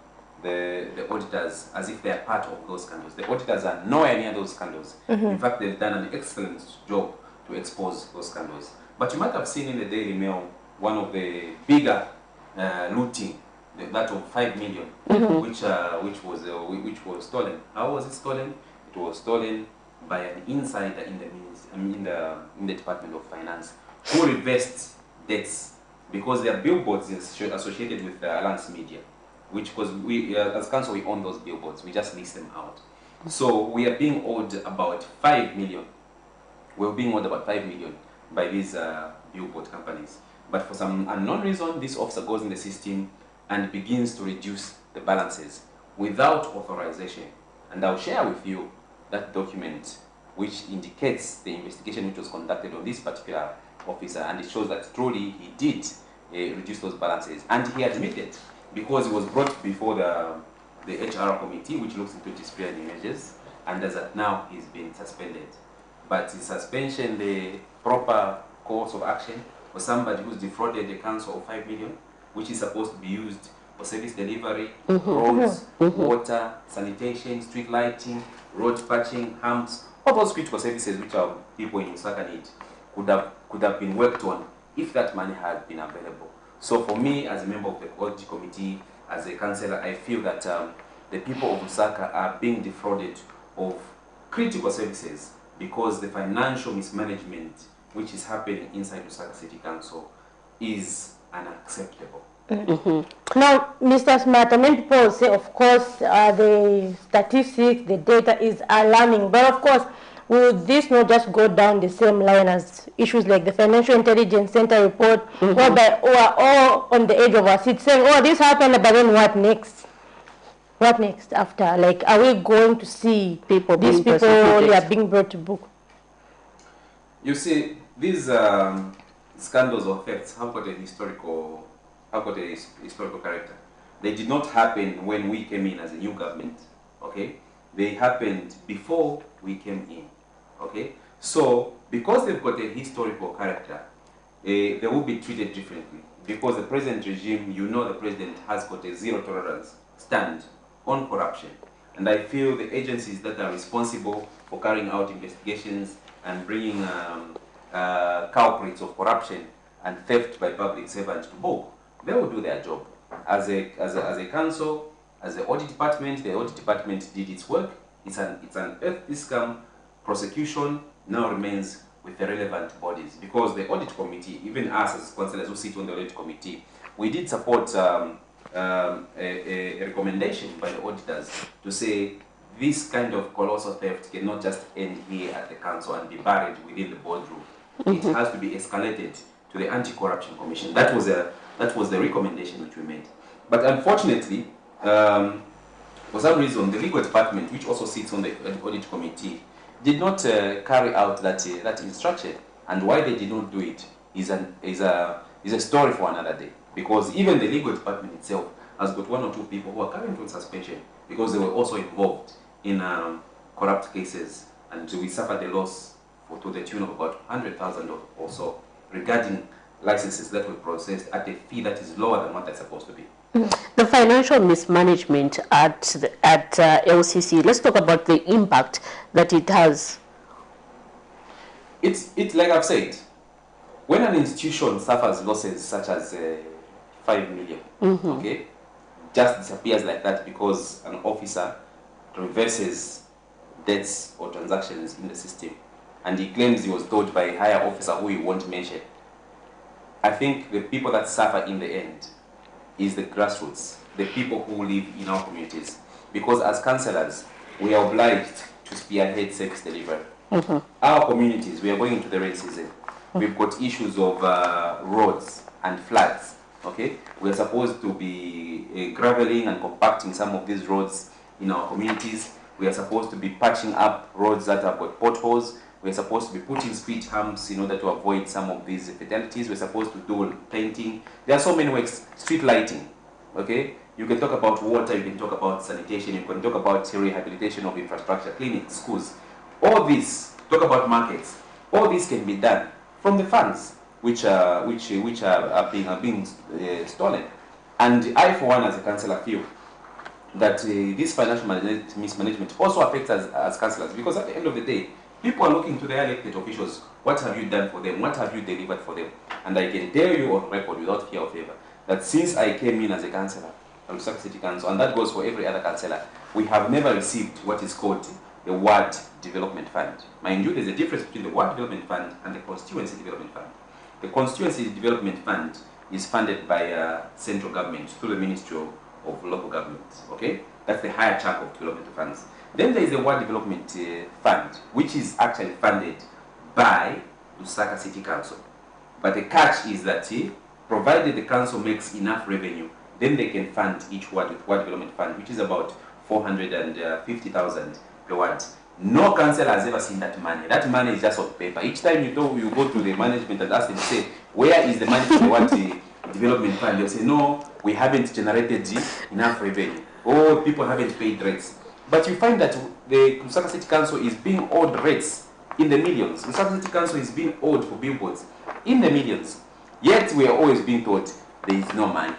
auditors as if they are part of those scandals. The auditors are nowhere near those scandals. In fact, they've done an excellent job to expose those scandals. But you might have seen in the Daily Mail one of the bigger looting, that of 5 million, which was stolen. How was it stolen? It was stolen by an insider in the Department of Finance who reversed debts because there are billboards associated with Alliance Media, which was we as council we own those billboards. We just lease them out. So we are being owed about 5 million. We're being owed about 5 million by these billboard companies. But for some unknown reason, this officer goes in the system and begins to reduce the balances without authorization. And I'll share with you that document which indicates the investigation which was conducted on this particular officer, and it shows that truly he did reduce those balances. And he admitted, because he was brought before the HR committee, which looks into disciplinary measures, and as at now he's been suspended. But is suspension the proper course of action for somebody who's defrauded the council of 5 million, which is supposed to be used for service delivery, roads, water, sanitation, street lighting, road patching, humps, all those critical services which our people in Lusaka need could have been worked on if that money had been available. So for me, as a member of the audit committee, as a councillor, I feel that the people of Lusaka are being defrauded of critical services because the financial mismanagement which is happening inside Lusaka City Council is unacceptable. Now, Mr. Smart, many people say, of course, the statistics, the data is alarming, but of course, will this not just go down the same line as issues like the Financial Intelligence Center report, whereby we are all on the edge of our seats saying, oh, this happened, but then what next? What next after? Like, are we going to see these people being brought to book? You see, these scandals or thefts have got a historical character. They did not happen when we came in as a new government, okay? They happened before we came in, okay? So, because they've got a historical character, they will be treated differently. Because the present regime, you know, the president has got a zero tolerance stand on corruption. And I feel the agencies that are responsible for carrying out investigations and bringing culprits of corruption and theft by public servants to book, they will do their job. As a council, as the audit department did its work. It's an ethical prosecution now remains with the relevant bodies, because the audit committee, even us as councillors who sit on the audit committee, we did support a recommendation by the auditors to say this kind of colossal theft cannot just end here at the council and be buried within the boardroom. It has to be escalated to the Anti-Corruption Commission. That was the recommendation which we made. But unfortunately, for some reason, the legal department, which also sits on the audit committee, did not carry out that instruction. And why they did not do it is a story for another day. Because even the legal department itself has got 1 or 2 people who are currently on suspension because they were also involved in corrupt cases, and we suffered a loss to the tune of about 100,000 or so regarding licenses that were processed at a fee that is lower than what they're supposed to be. The financial mismanagement at LCC, let's talk about the impact that it has. It's like I've said, when an institution suffers losses such as 5 million. Mm-hmm. Okay, just disappears like that because an officer reverses debts or transactions in the system, and he claims he was told by a higher officer who he won't mention. I think the people that suffer in the end is the grassroots, the people who live in our communities, because as councillors, we are obliged to spearhead service delivery. Mm-hmm. Our communities, we are going into the rain season. We've got issues of roads and floods. Okay, we are supposed to be graveling and compacting some of these roads in our communities. We are supposed to be patching up roads that have got potholes. We are supposed to be putting speed humps in order to avoid some of these fatalities. We're supposed to do painting. There are so many ways. Street lighting. Okay, you can talk about water. You can talk about sanitation. You can talk about rehabilitation of infrastructure, clinics, schools. All this. Talk about markets. All this can be done from the funds which are being stolen. And I, for one, as a councillor, feel that this financial mismanagement also affects us as councillors, because at the end of the day, people are looking to their elected officials. What have you done for them? What have you delivered for them? And I can tell you on record, without fear or favor, that since I came in as a councillor from Lusaka City Council, and that goes for every other councillor, we have never received what is called the Ward Development Fund. Mind you, there's a difference between the Ward Development Fund and the Constituency Development Fund. The Constituency Development Fund is funded by central government through the Ministry of Local Government. Okay, that's the higher chunk of development funds. Then there is the Ward Development Fund, which is actually funded by Lusaka City Council. But the catch is that provided the council makes enough revenue, then they can fund each ward with Ward Development Fund, which is about 450,000 per ward. No council has ever seen that money. That money is just on paper. Each time you go to the management and ask them, say, where is the money for the Ward Development Fund? They'll say, no, we haven't generated enough revenue. Or people haven't paid rates. But you find that the Lusaka City Council is being owed rates in the millions. Lusaka City Council is being owed for billboards in the millions. Yet we are always being told there is no money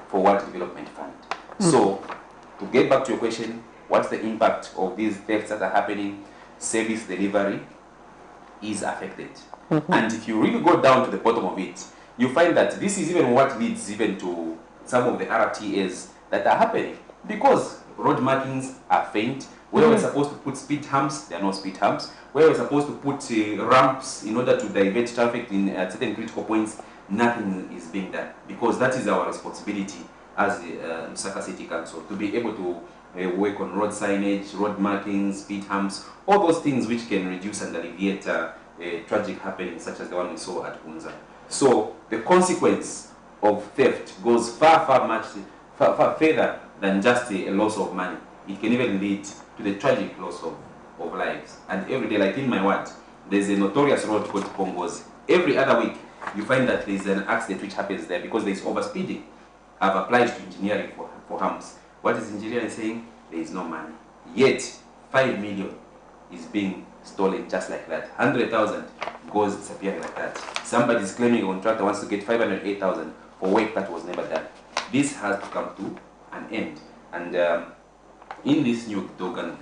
for Ward Development Fund. So, to get back to your question, what's the impact of these thefts that are happening? Service delivery is affected. And if you really go down to the bottom of it, you find that this is even what leads even to some of the RTAs that are happening. Because road markings are faint. Where we're supposed to put speed humps, there are no speed humps. Where we're supposed to put ramps in order to divert traffic at certain critical points, nothing is being done. Because that is our responsibility as the Lusaka City Council, to be able to work on road signage, road markings, speed humps, all those things which can reduce and alleviate tragic happenings such as the one we saw at Unza. So the consequence of theft goes far further than just a loss of money. It can even lead to the tragic loss of lives. And every day, like in my ward, there's a notorious road called Pongozi. Every other week, you find that there's an accident which happens there because there's overspeeding. I've applied to engineering for humps. What is engineering saying? There is no money. Yet, 5 million is being stolen just like that. 100,000 goes disappearing like that. Somebody is claiming a contractor wants to get 508,000 for work that was never done. This has to come to an end. And in this new dawn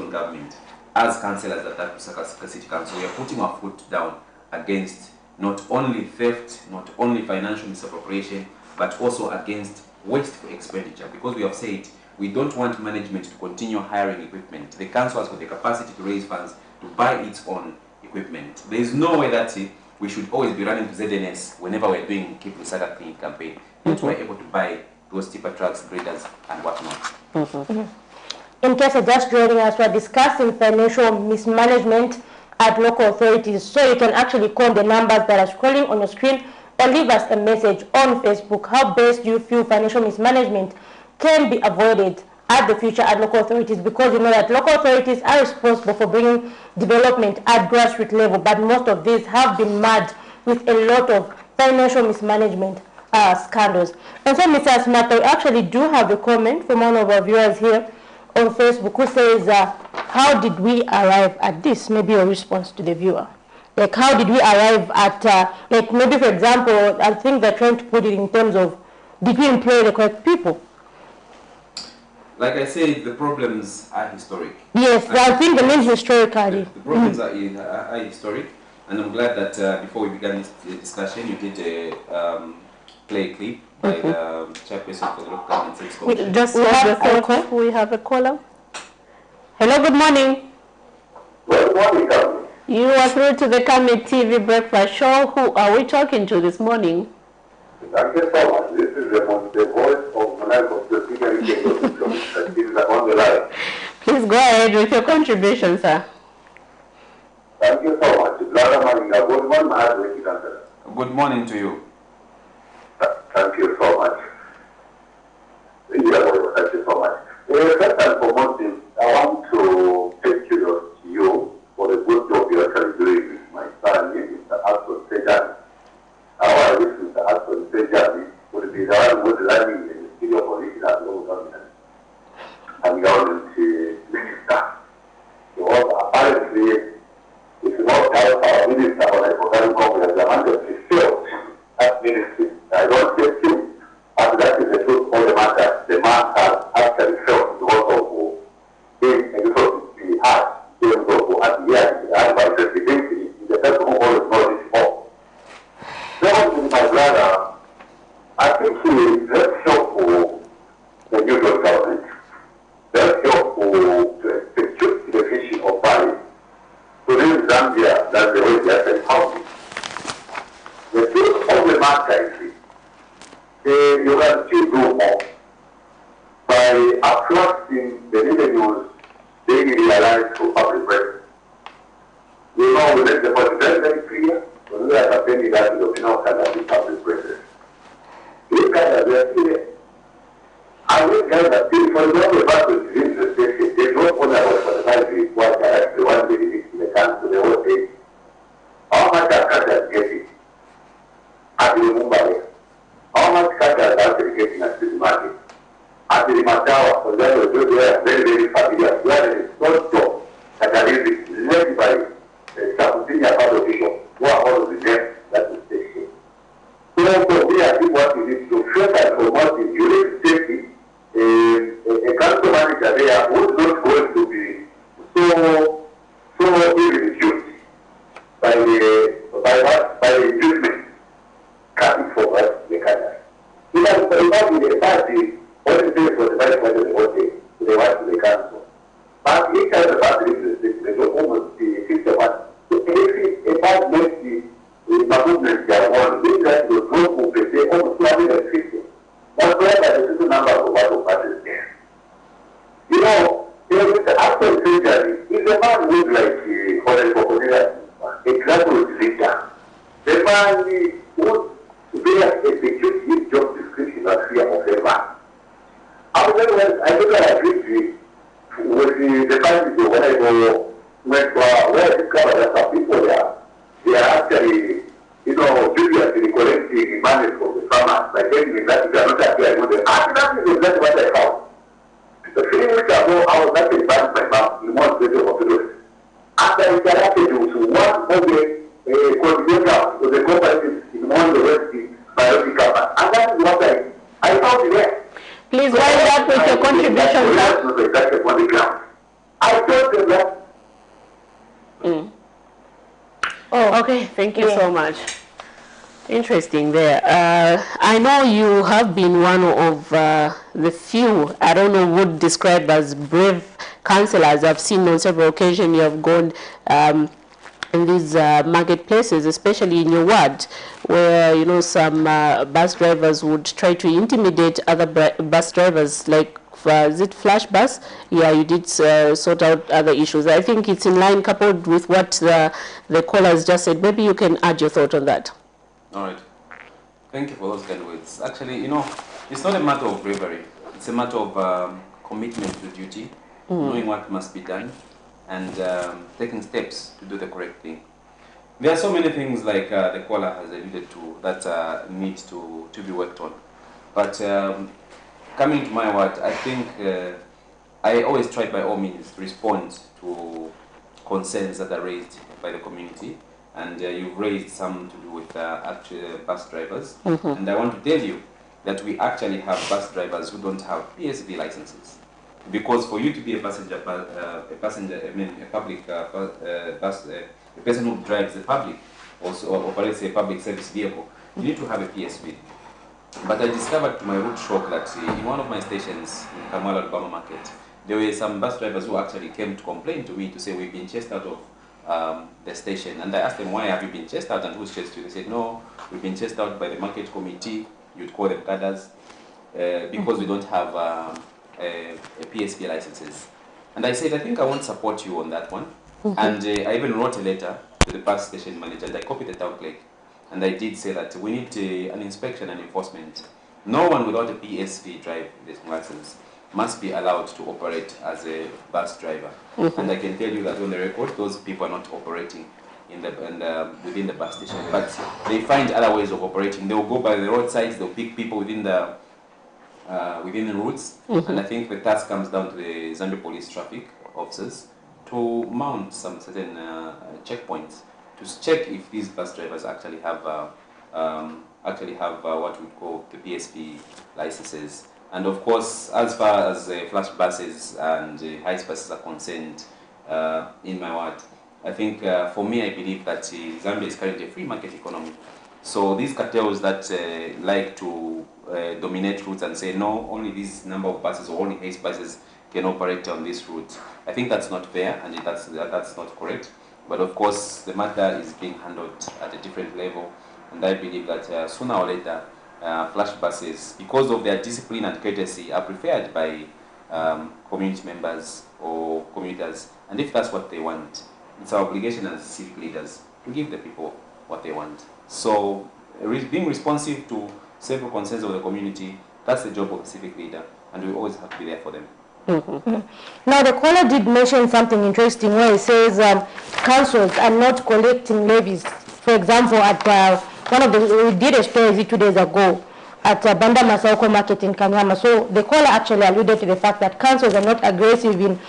government, as councillors at Lusaka City Council, we are putting our foot down against not only theft, not only financial misappropriation, but also against wasteful expenditure, because we have said we don't want management to continue hiring equipment. The council has got the capacity to raise funds to buy its own equipment. There is no way that we should always be running to ZNS whenever we're doing Keep Lusaka Clean campaign. That's why we're able to buy those tipper trucks, graders, and whatnot. In case you're just joining us, we're discussing financial mismanagement at local authorities. So you can actually call the numbers that are scrolling on your screen or leave us a message on Facebook. How best do you feel financial mismanagement can be avoided at the future at local authorities? Because you know that local authorities are responsible for bringing development at grassroots level, but most of these have been marred with a lot of financial mismanagement scandals. And so, Mr. Asmata, we actually do have a comment from one of our viewers here on Facebook who says, how did we arrive at this? Maybe a response to the viewer. Like, how did we arrive at, like, maybe, for example, I think they're trying to put it in terms of, did we employ the correct people? Like I said, the problems are historic. Yes, I think the name historically. The problems are historic, and I'm glad that before we began this discussion, you did play a clip by the chairperson for the local government service commission. We have a caller. Hello, good morning. Good morning, Camnet. You are through to the Camnet TV Breakfast Show. Who are we talking to this morning? Thank you so much. This is the voice of Monaco, the speaker that is on the line. Please go ahead with your contribution, sir. Thank you so much. Good morning to you. Thank you so much. Thank you so much. First and foremost, I want to take kudos to you for the good job you are actually doing with my son, Mr. Aston Sejani. Our Mr. Aston Sejani would be the one who is running the city of Origin as local government and government minister. So apparently, it's not how our minister or the Kogan Congress have failed at ministry. I don't take him, and that is the truth of the matter. The man has actually failed because of him and because he has in terms of at the end, and by presidency, the person who always knows this all. Secondly, my brother, I think he is very helpful the new government, very helpful to execute the vision of Bali. To live Zambia, that's the way they are saying how. The truth of the matter is you can still do more by attracting the revenues they realize to public press. You know, we make the point very clear when we are campaigning that the opinion can be public press. These guys are very clear. And these guys are still, for example, back to the station, they don't want to advertise what they actually want to release in the country, the whole thing. How much are Qatar getting at the Mumbai? How much Qatar is actually getting at the market? At the Matawa, for example, they are very, very familiar. Where there is no job that is led by some senior politicians who are all of the men that is taking. So we are doing what we need to first and foremost is you need to take a council manager there who is not going to be so reduced by the inducement coming for us the country. Because the party only pays for the vice president to the wife of the council. But each of the party is almost the 51. So if a party makes the movement they are on, means that the group will pay almost 250. That's why the total number of what parties there. You know, the actual surgery is a man who is like a graduate leader. The man who execute his job description as fear of a man. I think I agree with the family when I go where I discovered that some people there, they are actually, you know, previously collecting money from the farmers by telling me that they are not actually good. And that is exactly what I found. The 3 weeks ago, I was actually back my mom in one place of the and I interacted with one of the coordinators of the companies in one of the West biology company. And that is what I found there. Please wind up with your contribution, sir. I told them that. Oh, okay. Thank you so much. Interesting there. I know you have been one of the few, I don't know, would describe as brave councillors. I've seen on several occasions you have gone in these marketplaces, especially in your ward, where, you know, some bus drivers would try to intimidate other bus drivers, like, is it flash bus? Yeah, you did sort out other issues. I think it's in line, coupled with what the callers just said. Maybe you can add your thought on that. All right. Thank you for those kind words. Actually, you know, it's not a matter of bravery. It's a matter of commitment to duty, knowing what must be done, and taking steps to do the correct thing. There are so many things, like the caller has alluded to, that need to be worked on. But coming to my word, I think I always try by all means to respond to concerns that are raised by the community. And you've raised some to do with actual bus drivers. And I want to tell you that we actually have bus drivers who don't have PSV licenses. Because for you to be a passenger, a public bus, a person who drives the public, also operates a public service vehicle, you need to have a PSV. But I discovered to my root shock that in one of my stations in Kamala Alabama Market, there were some bus drivers who actually came to complain to me to say we've been chased out of the station. And I asked them, why have you been chased out and who's chased you? They said, no, we've been chased out by the market committee, you'd call them cadres, because we don't have a PSP licenses. And I said, I think I won't support you on that one. And I even wrote a letter to the bus station manager and I copied the town clerk. And I did say that we need an inspection and enforcement. No one without a PSV driver's license must be allowed to operate as a bus driver. And I can tell you that on the record, those people are not operating within the bus station. But they find other ways of operating. They'll go by the roadsides, they'll pick people within the routes. And I think the task comes down to the Zambia police traffic officers to mount some certain checkpoints to check if these bus drivers actually have what we call the PSP licenses. And of course, as far as flash buses and high buses are concerned, in my ward, I think for me, I believe that Zambia is currently a free market economy. So these cartels that like to dominate routes and say no, only this number of buses or only high buses can operate on this route, I think that's not fair and that's not correct. But of course, the matter is being handled at a different level, and I believe that sooner or later, flash buses, because of their discipline and courtesy, are preferred by community members or commuters. And if that's what they want, it's our obligation as civic leaders to give the people what they want. So, being responsive to several concerns of the community, that's the job of a civic leader, and we always have to be there for them. Now, the caller did mention something interesting where he says councils are not collecting levies. For example, at we did a story 2 days ago at Banda Masauko Market in Kanyama. So the caller actually alluded to the fact that councils are not aggressive in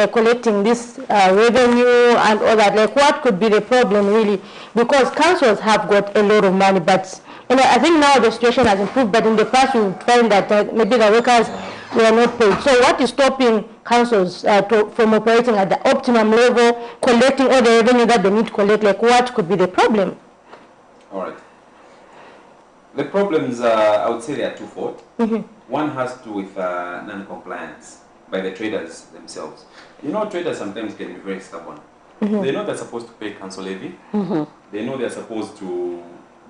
collecting this revenue and all that. Like, what could be the problem really? Because councils have got a lot of money, but I think now the situation has improved, but in the past you would find that maybe the workers were not paid. So what is stopping councils from operating at the optimum level, collecting all the revenue that they need to collect? Like, what could be the problem? All right. The problems, I would say, they are twofold. One has to do with non-compliance by the traders themselves. Traders sometimes can be very stubborn. They know they're supposed to pay council levy. They know they're supposed to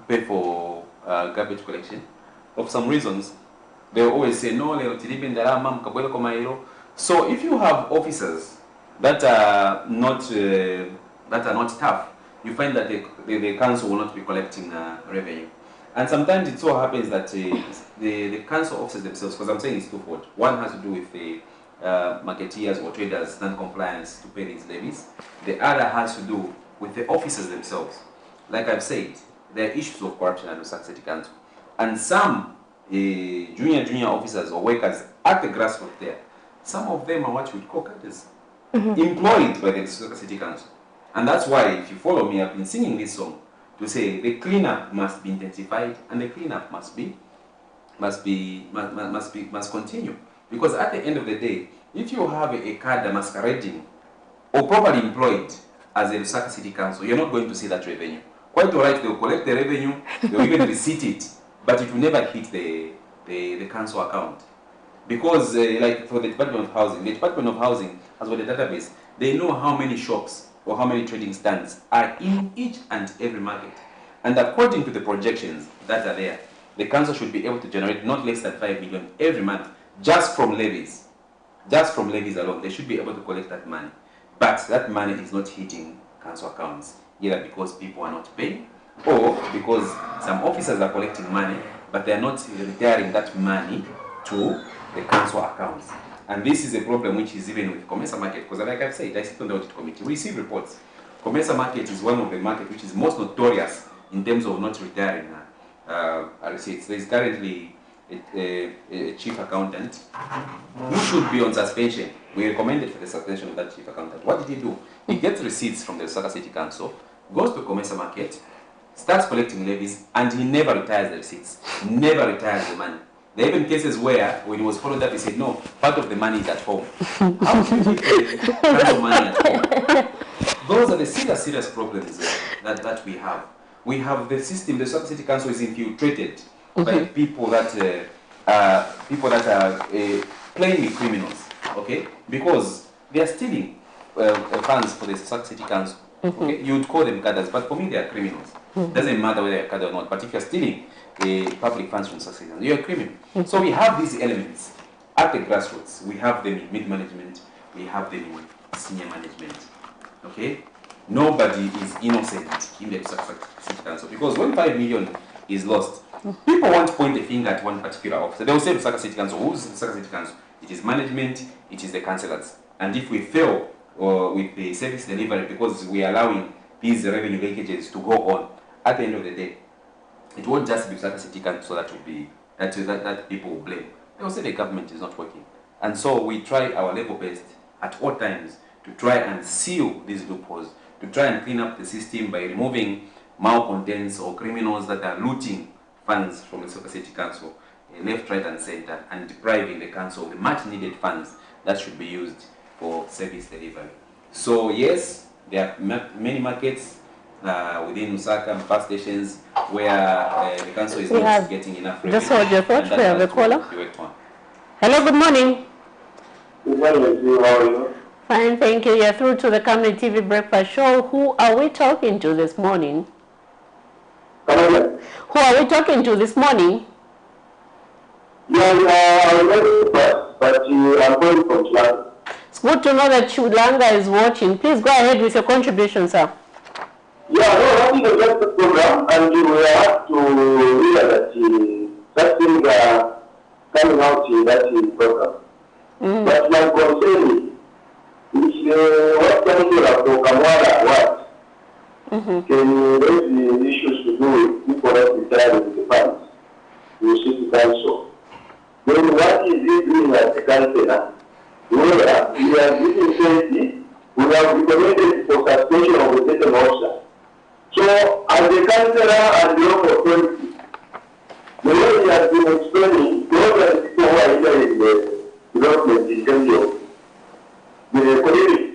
pay for garbage collection. For some reasons, they always say, no, so if you have officers that are not tough, you find that the council will not be collecting revenue. And sometimes it so happens that the council officers themselves, because I'm saying it's twofold. One has to do with the marketeers or traders' non-compliance to pay these levies. The other has to do with the officers themselves. Like I've said, there are issues of corruption at the Lusaka City Council. And some junior officers or workers at the grassroots there, some of them are what we call cadres, employed by the Lusaka City Council. And that's why, if you follow me, I've been singing this song to say the cleanup must be intensified and the cleanup must continue. Because at the end of the day, if you have a cadre masquerading or properly employed as a Lusaka City Council, you're not going to see that revenue. Quite all right, they'll collect the revenue, they'll even receipt it, but it will never hit the council account. Because like for the Department of Housing has got a database. They know how many shops or how many trading stands are in each and every market. And according to the projections that are there, the council should be able to generate not less than 5 million every month just from levies. Just from levies alone, they should be able to collect that money. But that money is not hitting council accounts, either because people are not paying or because some officers are collecting money, but they are not retiring that money to the council accounts. And this is a problem which is even with Comesa Market, because like I've said, I sit on the audit committee, we receive reports. Comesa Market is one of the markets which is most notorious in terms of not retiring receipts. There is currently a chief accountant who should be on suspension. We recommended for the suspension of that chief accountant. What did he do? He gets receipts from the Lusaka City Council, goes to Comesa Market, starts collecting levies, and he never retires the receipts, never retires the money. There are even cases where, when he was followed up, he said, no, part of the money is at home. How should you keep part of money at home? Those are the serious problems that we have. We have the system, the Lusaka City Council is infiltrated by people that are plainly criminals, okay? Because they are stealing funds for the Lusaka City Council. Okay? You would call them cadres, but for me they are criminals. Doesn't matter whether they are cadre or not, but if you're stealing public funds from Lusaka City Council, you're a criminal. So we have these elements at the grassroots. We have them in mid-management, we have them in senior management, okay? Nobody is innocent in the Lusaka City Council, because when 5 million is lost, people won't point the finger at one particular officer. They will say Lusaka City Council. Who's the Lusaka City Council? It is management, it is the councillors. And if we fail with the service delivery because we are allowing these revenue leakages to go on, at the end of the day, it won't just be Lusaka City Council that will be that people will blame. They will say the government is not working. And so we try our level best at all times to try and seal these loopholes, to try and clean up the system by removing malcontents or criminals that are looting funds from the Lusaka City Council, left, right and center, and depriving the council of the much needed funds that should be used for service delivery. So yes, there are many markets within Lusaka and bus stations where the council is not getting enough revenue. Just hold your thought, we have a caller. Hello, good morning. Good morning, how are you? Fine, thank you. You're through to the Camnet TV Breakfast Show. Who are we talking to this morning? Who are we talking to this morning? I'm going from Chulanga. It's good to know that Chulanga is watching. Please go ahead with your contribution, sir. Yeah, I think just the program, and we have to realize that things are coming out in that program. But my concern is what can you have to Kamala what? Can raise the issues to do with people that retire with the funds? You see the council. Then what is he doing at the council now? Where we are giving safety, we have recommended for suspension of the second officer. So, as the councillor and the local authority, the way he has been explaining, those are the people who are here in the development in terms of the community.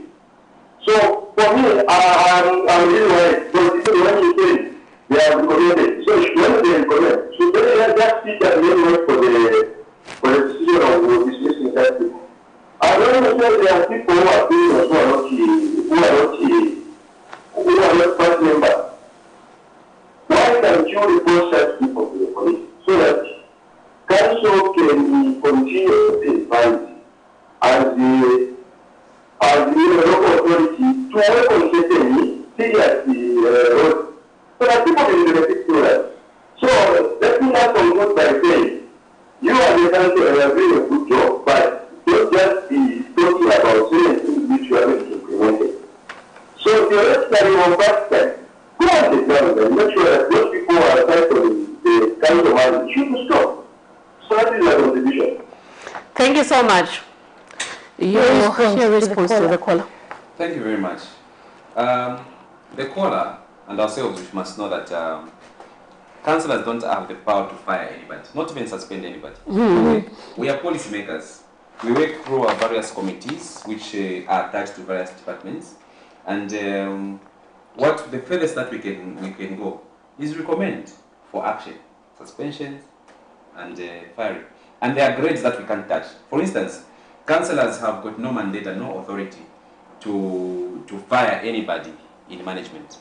So, for me, I'm really worried, because when you say they have recommended, so when they recommend, so they just sit and wait for the decision of dismissing that people. I don't understand there are people who are doing who are not part members. Why can't you report such people to the police so that council can continue to pay funds as the local authority to work on certain seriously roads so that people can benefit through that. So let me not conclude by saying you and the council are doing a good job, but don't just be talking about certain things which you haven't implemented. So theoretically on that side, go on the ground and make sure that those people who are cycling the council money should stop. So that is my contribution. Thank you so much. Your response to the caller. Thank you very much. The caller and ourselves, we must know that councillors don't have the power to fire anybody, not even suspend anybody. We are policymakers. We work through our various committees, which are attached to various departments, and what the furthest that we can go is recommend for action, suspensions, and firing. And there are grades that we can't touch. For instance, councillors have got no mandate and no authority to fire anybody in management.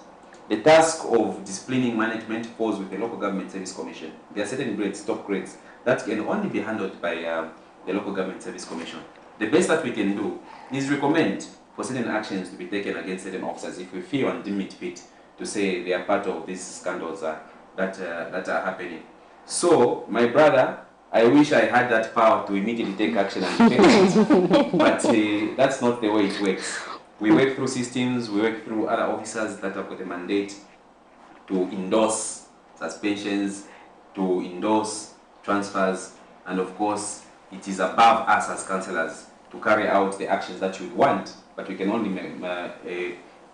The task of disciplining management falls with the Local Government Service Commission. There are certain grades, top grades, that can only be handled by the Local Government Service Commission. The best that we can do is recommend for certain actions to be taken against certain officers if we feel and deem it fit to say they are part of these scandals that are happening. So, my brother, I wish I had that power to immediately take action and defend it, but that's not the way it works. We work through systems, we work through other officers that have got a mandate to endorse suspensions, to endorse transfers, and of course, it is above us as councillors to carry out the actions that you would want, but we can only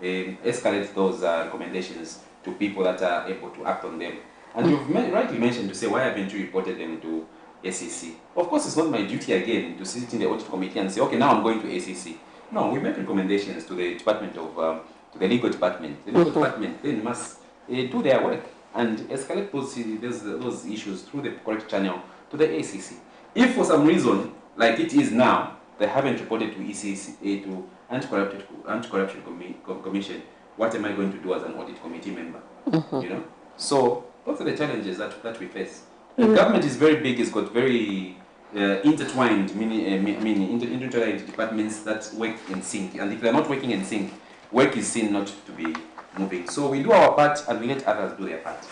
escalate those recommendations to people that are able to act on them. And you've rightly mentioned to say, why haven't you reported them to SEC? Of course, it's not my duty again to sit in the audit committee and say, okay, now I'm going to SEC. No, we make recommendations to the department of, to the legal department. The legal department then must do their work. and escalate those issues through the correct channel to the ACC. If for some reason, like it is now, they haven't reported to ECC, to Anti-Corruption Commission, what am I going to do as an audit committee member? You know? So those are the challenges that we face. The government is very big, it's got very intertwined, intertwined departments that work in sync. And if they're not working in sync, work is seen not to be moving. So we do our part and we let others do their part.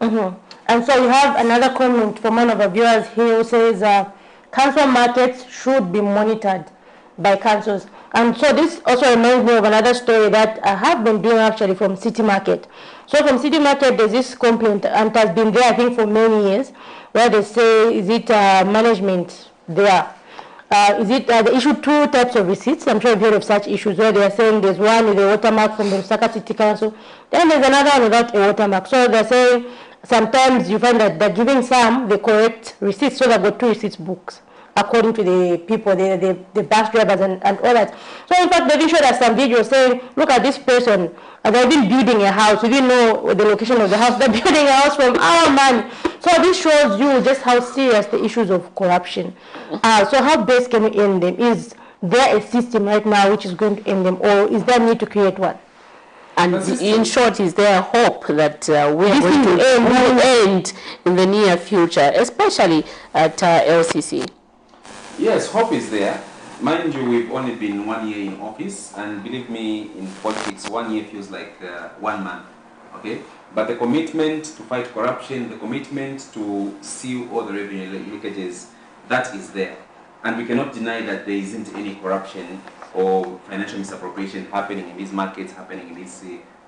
And so we have another comment from one of our viewers here who says, council markets should be monitored by councils. And so this also reminds me of another story that I have been doing actually from City Market. So from City Market, there's this complaint, and it has been there, I think, for many years, where they say, is it management there? They issue 2 types of receipts. I'm sure you've heard of such issues, where they are saying there's one with a watermark from the Lusaka City Council, then there's another one without a watermark. So they're saying sometimes you find that they're giving some the correct receipts, so they've got 2 receipts books, according to the people, the bus drivers and all that. So in fact, they showed us some videos saying, look at this person, they've been building a house. We didn't know the location of the house. They're building a house from our money. So this shows you just how serious the issues of corruption are. So how best can we end them? Is there a system right now which is going to end them, or is there a need to create one? And in short, is there hope that we are going to end in the near future, especially at LCC? Yes, hope is there. Mind you, we've only been 1 year in office, and believe me, in politics, 1 year feels like 1 month, okay? But the commitment to fight corruption, the commitment to seal all the revenue leakages, that is there. And we cannot deny that there isn't any corruption or financial misappropriation happening in these markets, happening in these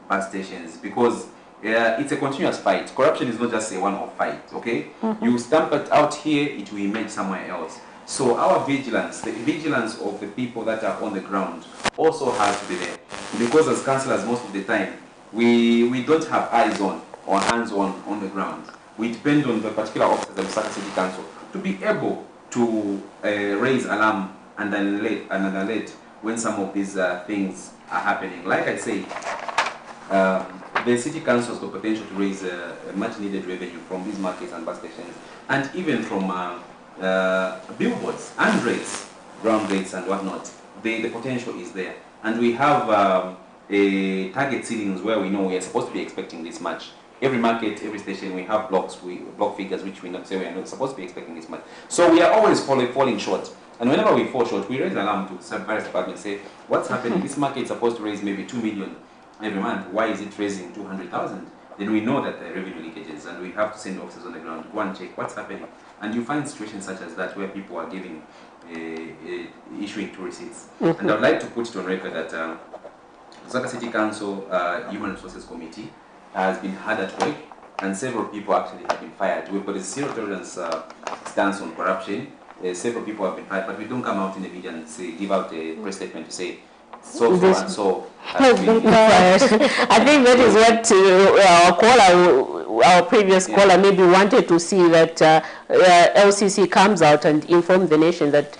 bus stations, because it's a continuous fight. Corruption is not just a one-off fight, okay? You stamp it out here, it will emerge somewhere else. So our vigilance, the vigilance of the people that are on the ground, also has to be there. Because as councillors, most of the time, we don't have eyes on or hands on the ground. We depend on the particular officers of the Lusaka City Council to be able to raise alarm and alert when some of these things are happening. Like I say, the City Council has got potential to raise a much needed revenue from these markets and bus stations, and even from billboards and rates, ground rates and whatnot. The potential is there, and we have a target ceilings where we know we are supposed to be expecting this much. Every market, every station, we have block figures which we say we are not supposed to be expecting this much. So we are always falling short, and whenever we fall short, we raise an alarm to some various departments, say, what's happening? This market is supposed to raise maybe 2 million every month. Why is it raising 200,000? Then we know that the revenue leakages, and we have to send officers on the ground to go and check what's happening. And you find situations such as that where people are giving, issuing 2 receipts. And I'd like to put it on record that Lusaka City Council Human Resources Committee has been hard at work, and several people actually have been fired. We've got a zero tolerance stance on corruption. Several people have been fired, but we don't come out in the media and say, give out a press statement to say, so and so has been fired. I think that is what our previous caller maybe wanted to see, that LCC comes out and inform the nation that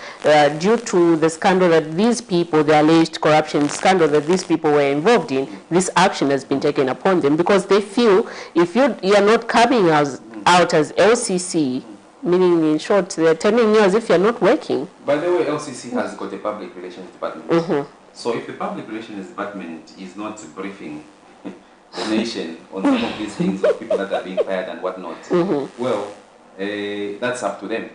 due to the scandal that these people, the alleged corruption scandal that these people were involved in, this action has been taken upon them, because they feel if you are not coming out as LCC, meaning in short, they're telling you as if you're not working. By the way, LCC has got a public relations department. So if the public relations department is not briefing the nation on some of these things, of people that are being fired and whatnot, well, that's up to them.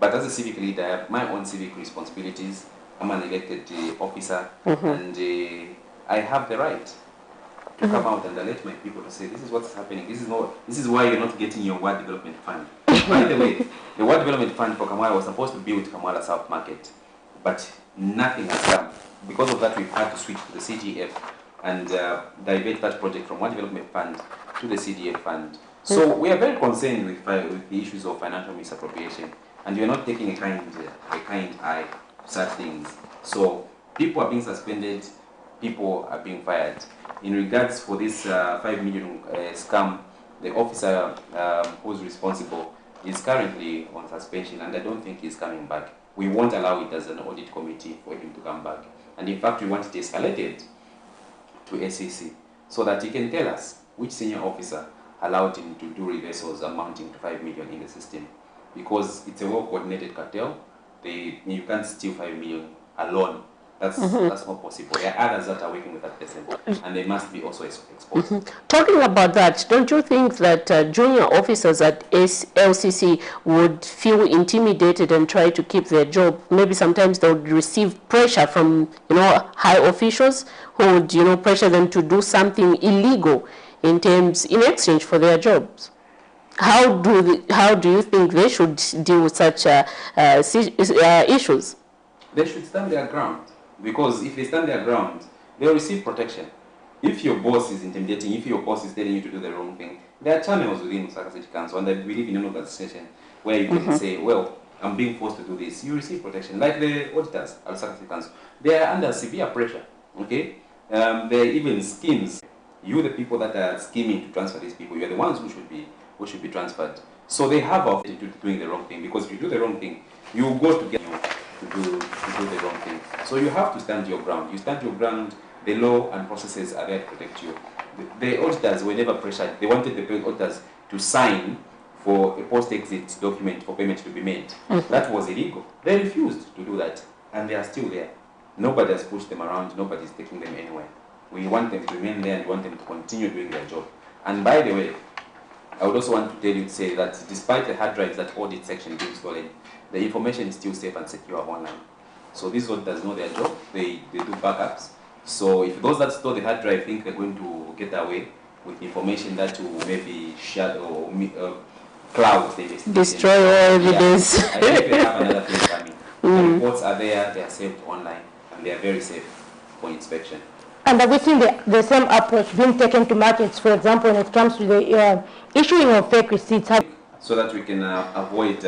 But as a civic leader, I have my own civic responsibilities. I'm an elected officer, and I have the right to come out and alert my people to say, this is what's happening. This is why you're not getting your ward development fund. By the way, the ward development fund for Kamwala was supposed to build Kamwala South Market, but nothing has come. Because of that, we've had to switch to the CGF and divert that project from one development fund to the CDF fund. So we are very concerned with the issues of financial misappropriation, and we are not taking a kind eye to such things. So people are being suspended, people are being fired. In regards for this 5 million scam, the officer who's responsible is currently on suspension, and I don't think he's coming back. We won't allow it as an audit committee for him to come back. And in fact, we want it escalated to SEC so that he can tell us which senior officer allowed him to do reversals amounting to 5 million in the system, because it's a well-coordinated cartel. You can't steal 5 million alone. That's not possible. There are others that are working with that person, and they must be also exposed. Talking about that, don't you think that junior officers at LCC would feel intimidated and try to keep their job? Maybe sometimes they would receive pressure from, high officials who would, pressure them to do something illegal in exchange for their jobs. How do you think they should deal with such issues? They should stand their ground, because if they stand their ground, they'll receive protection. If your boss is intimidating, if your boss is telling you to do the wrong thing, there are channels within Lusaka City Council, and I believe in an organization where you can say, well, I'm being forced to do this. You receive protection. Like the auditors at Lusaka City Council, they are under severe pressure. Okay, there are even schemes. You, the people that are scheming to transfer these people, you are the ones who should be transferred. So they have a to doing the wrong thing, because if you do the wrong thing, you go to get you to do the wrong thing. So you have to stand your ground. You stand your ground. The law and processes are there to protect you. The auditors were never pressured. They wanted the auditors to sign for a post-exit document for payment to be made. That was illegal. They refused to do that, and they are still there. Nobody has pushed them around. Nobody is taking them anywhere. We want them to remain there, and we want them to continue doing their job. And by the way, I would also want to say that despite the hard drives that audit section being stolen, the information is still safe and secure online. So these auditors know their job. They do backups. So if those that store the hard drive think they're going to get away with information that will maybe shut or cloud the investigation, destroy all evidence. I think they have another thing coming. The reports are there, they are saved online, and they are very safe for inspection. And are we seeing the same approach being taken to markets, for example, when it comes to the issuing of fake receipts? So that we can avoid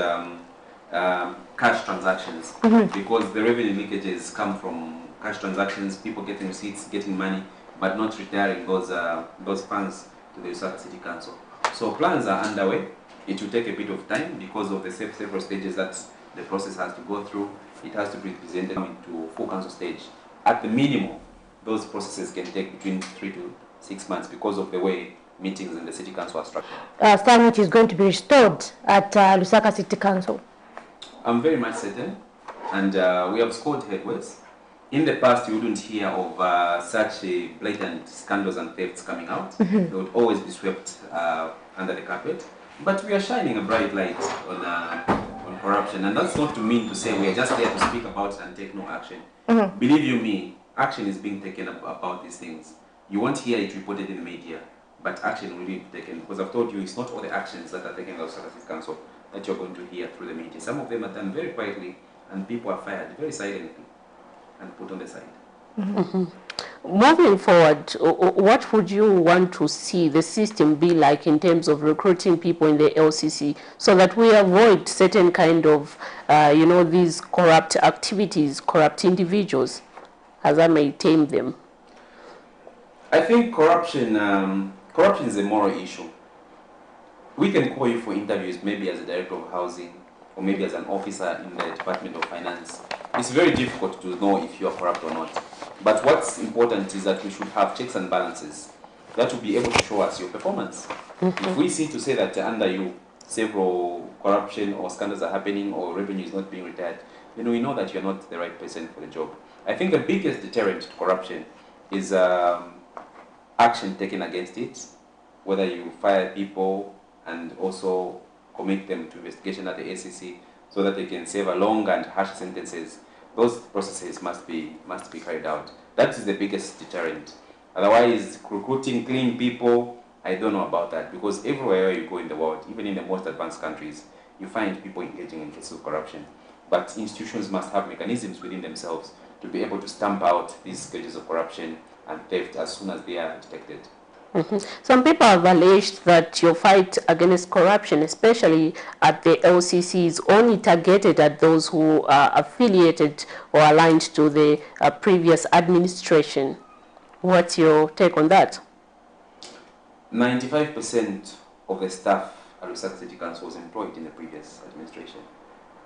cash transactions, because the revenue leakages come from cash transactions, people getting receipts, getting money, but not retiring those funds to the Lusaka City Council. So plans are underway. It will take a bit of time because of the several stages that the process has to go through. It has to be presented into full council stage. At the minimum, those processes can take between 3 to 6 months because of the way meetings in the City Council are structured. Camnet is going to be restored at Lusaka City Council. I'm very much certain, and we have scored headways. In the past, you wouldn't hear of such blatant scandals and thefts coming out. They would always be swept under the carpet. But we are shining a bright light on corruption, and that's not to mean to say we are just there to speak about it and take no action. Believe you me, action is being taken about these things. You won't hear it reported in the media, but action will be taken, because I've told you it's not all the actions that are taken by the Lusaka City Council that you're going to hear through the media. Some of them are done very quietly, and people are fired very silently and put on the side. Moving forward, what would you want to see the system be like in terms of recruiting people in the LCC, so that we avoid certain kind of, these corrupt activities, corrupt individuals, as I may tame them? I think corruption is a moral issue. We can call you for interviews, maybe as a director of housing, or maybe as an officer in the Department of Finance. It's very difficult to know if you are corrupt or not. But what's important is that we should have checks and balances that will be able to show us your performance. If we see to say that under you several corruption or scandals are happening or revenue is not being retired, then we know that you're not the right person for the job. I think the biggest deterrent to corruption is action taken against it, whether you fire people and also commit them to investigation at the ACC so that they can serve a long and harsh sentences. Those processes must be carried out. That is the biggest deterrent. Otherwise, recruiting clean people, I don't know about that, because everywhere you go in the world, even in the most advanced countries, you find people engaging in cases of corruption. But institutions must have mechanisms within themselves to be able to stamp out these cases of corruption and theft as soon as they are detected. Some people have alleged that your fight against corruption, especially at the LCC, is only targeted at those who are affiliated or aligned to the previous administration. What's your take on that? 95% of the staff at Lusaka City Council was employed in the previous administration.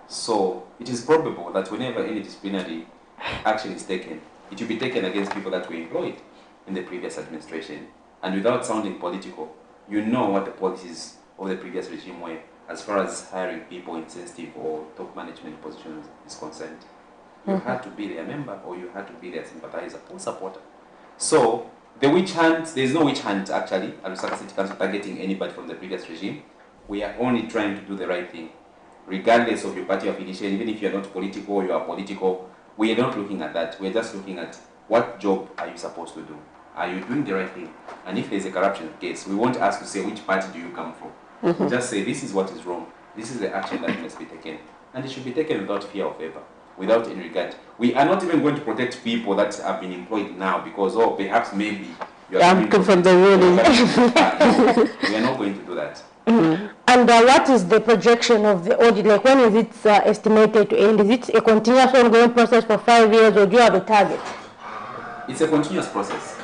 So it is probable that whenever any disciplinary action is taken, it will be taken against people that were employed in the previous administration. And without sounding political, you know what the policies of the previous regime were as far as hiring people in sensitive or top management positions is concerned. You had to be their member or you had to be their sympathizer or supporter. So the witch hunt, there's no witch hunt actually at Lusaka City Council targeting anybody from the previous regime. We are only trying to do the right thing, regardless of your party affiliation. Even if you're not political, you are political. We are not looking at that. We're just looking at what job are you supposed to do? Are you doing the right thing? And if there's a corruption case, we won't ask to say which party do you come from. We just say this is what is wrong. This is the action that must be taken. And it should be taken without fear of ever, without any regard. We are not even going to protect people that have been employed now because, oh, perhaps maybe you are coming from the ruling. We are not going to do that. And what is the projection of the audit? Like, when is it estimated to end? Is it a continuous ongoing process for 5 years, or do you have a target? It's a continuous process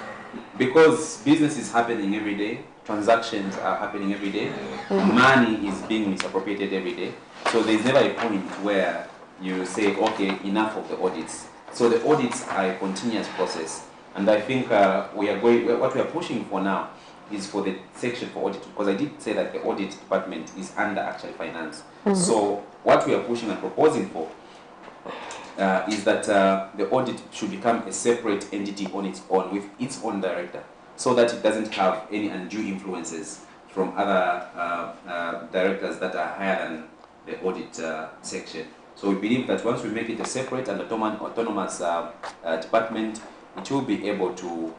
because business is happening every day, transactions are happening every day, money is being misappropriated every day. So there's never a point where you say, okay, enough of the audits. So the audits are a continuous process. And I think what we are pushing for now is for the section for audit, because I did say that the audit department is under actual finance. So what we are pushing and proposing for is that the audit should become a separate entity on its own, with its own director, so that it doesn't have any undue influences from other directors that are higher than the audit section. So we believe that once we make it a separate and autonomous department, it will be able to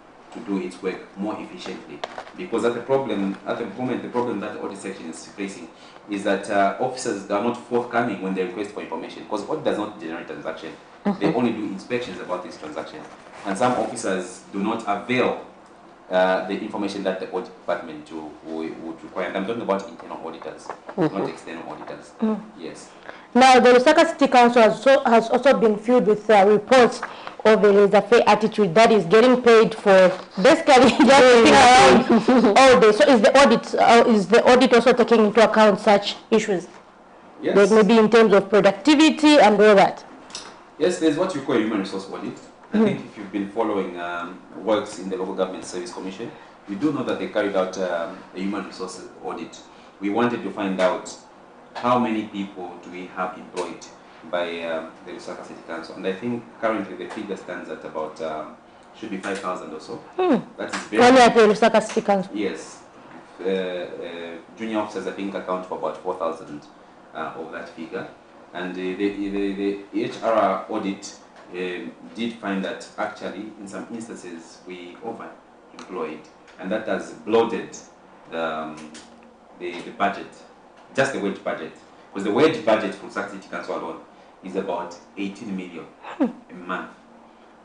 do its work more efficiently. Because at the moment, the problem that the audit section is facing is that officers are not forthcoming when they request for information, because audit does not generate transaction. They only do inspections about this transaction. And some officers do not avail the information that the audit department would require. And I'm talking about internal auditors, not external auditors. Yes. Now, the Lusaka City Council has also been filled with reports of a laissez-faire attitude that is getting paid for basically just sitting around all day. So is the audit also taking into account such issues? Yes. Like maybe in terms of productivity and all that? Yes, there's what you call a human resource audit. I think if you've been following works in the Local Government Service Commission, you do know that they carried out a human resource audit. We wanted to find out how many people do we have employed by the Lusaka City Council, and I think currently the figure stands at about should be 5,000 or so. That is very only at the Lusaka City Council. Yes, junior officers I think account for about 4,000 of that figure, and the HR audit did find that actually in some instances we over-employed, and that has bloated the budget. Just the wage budget, because the wage budget for Lusaka City Council alone is about 18 million a month.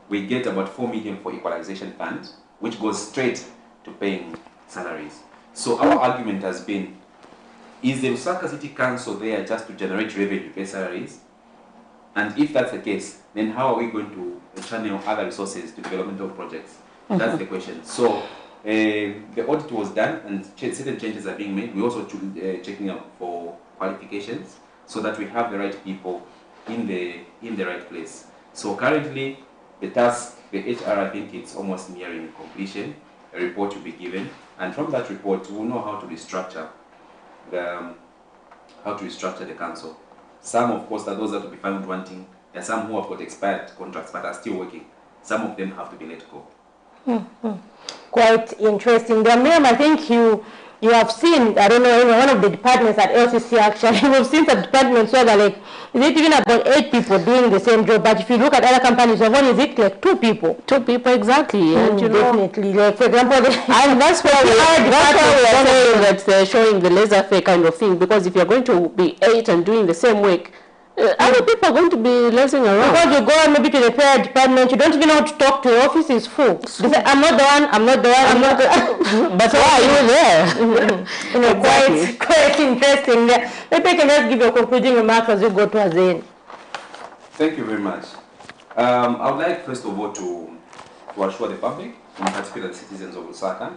We get about 4 million for equalization fund, which goes straight to paying salaries. So our argument has been, is the Lusaka City Council there just to generate revenue to pay salaries? And if that's the case, then how are we going to channel other resources to developmental projects? That's the question. So the audit was done and certain changes are being made. We're also checking out for qualifications so that we have the right people in the right place. So currently, the task, the HR, I think it's almost nearing completion. A report will be given, and from that report, we'll know how to restructure the council. Some, of course, are those that will be found wanting. There are some who have got expired contracts but are still working. Some of them have to be let go. Quite interesting. Miriam, I think you have seen, I don't know, in one of the departments at LCC actually, we've seen some departments where they're like, is it even about 8 people doing the same job? But if you look at other companies, what is it like 2 people? 2 people, exactly. And you definitely. Like, for example, and that's why we are saying that they're showing the laissez-faire kind of thing, because if you're going to be 8 and doing the same work, other people are going to be lazing around. Because you go maybe to the prayer department, you don't even know how to talk to your office is full. They say, I'm not the one, I'm not the one, I'm not the one. But why are you there? Quite interesting. Maybe I can just give you a concluding remark as you go to the end. Thank you very much. I would like first of all to assure the public, in particular the citizens of Lusaka,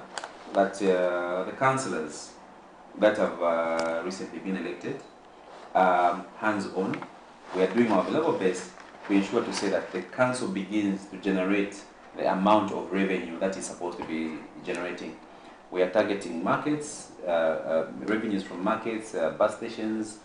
that the councillors that have recently been elected hands-on. We are doing our level best to ensure to say that the council begins to generate the amount of revenue that is supposed to be generating. We are targeting markets, revenues from markets, bus stations,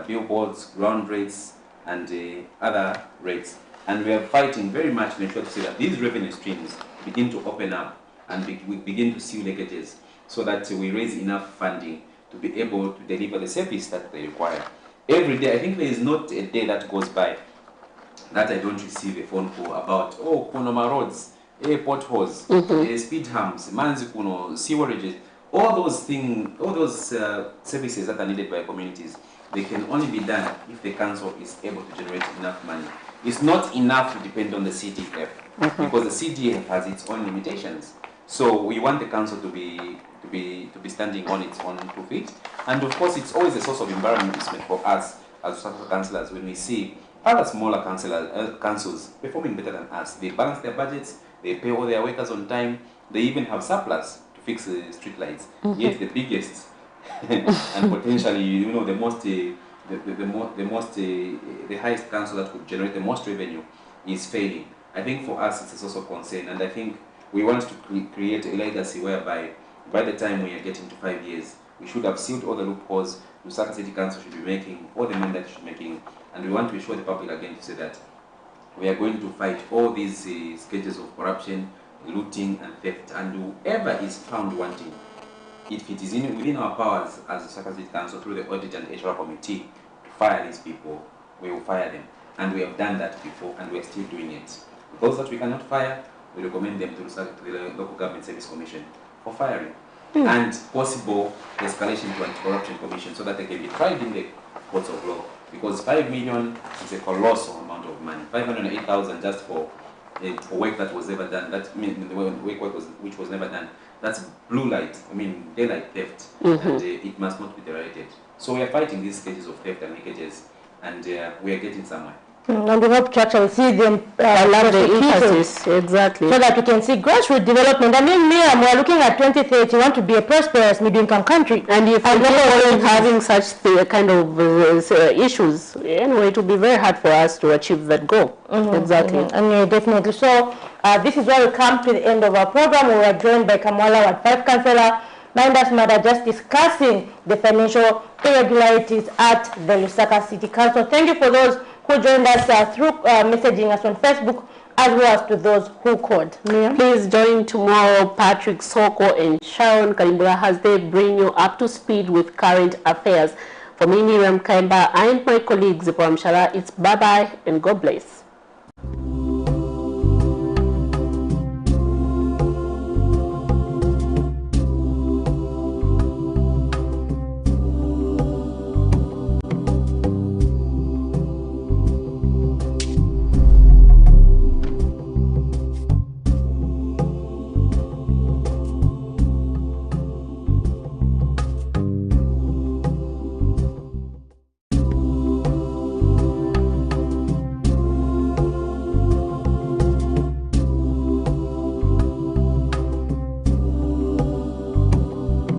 billboards, ground rates, and other rates. And we are fighting very much to ensure to see that these revenue streams begin to open up and we begin to seal leakages so that we raise enough funding to be able to deliver the service that they require. Every day, I think there is not a day that goes by that I don't receive a phone call about, oh, Kunoma roads, potholes, speed humps, manzi kuno, sewages, all those things, all those services that are needed by communities, they can only be done if the council is able to generate enough money. It's not enough to depend on the CDF because the CDF has its own limitations. So we want the council to be standing on its own 2 feet, and of course it's always a source of embarrassment for us as councillors when we see other smaller councils performing better than us. They balance their budgets, they pay all their workers on time, they even have surplus to fix the street lights. Yet the biggest and potentially, the highest council that could generate the most revenue is failing. I think for us it's a source of concern, and I think we want to create a legacy whereby by the time we are getting to 5 years, we should have sealed all the loopholes. Lusaka City Council should be making all the money that it should be making, and we want to assure the public again to say that we are going to fight all these sketches of corruption, looting and theft, and whoever is found wanting, if it is within our powers as the Lusaka City Council through the Audit and HR Committee to fire these people, we will fire them. And we have done that before, and we are still doing it. Those that we cannot fire, we recommend them to the Local Government Service Commission for firing and possible escalation to Anti-Corruption Commission so that they can be tried in the courts of law. Because 5 million is a colossal amount of money. 508,000 just for work that was never done. That means the work which was never done. That's blue light. I mean daylight theft, and it must not be tolerated. So we are fighting these cases of theft and leakages, and we are getting somewhere. And we hope to actually see them exactly, so that we can see grassroots development. I mean, Miriam, we're looking at 2030, we want to be a prosperous middle-income country. And if we keep having such kind of issues, anyway, it will be very hard for us to achieve that goal. Exactly. And definitely. So this is where we come to the end of our program. We were joined by Kamwala Ward 5 Councillor Minders Mother, just discussing the financial irregularities at the Lusaka City Council. Thank you for those who joined us through messaging us on Facebook, as well as to those who called. Miriam? Please join tomorrow Patrick Soko and Sharon Kalimbura as they bring you up to speed with current affairs. For me, Miriam Kaimba, and my colleague Zippo Amshala, it's bye-bye and God bless.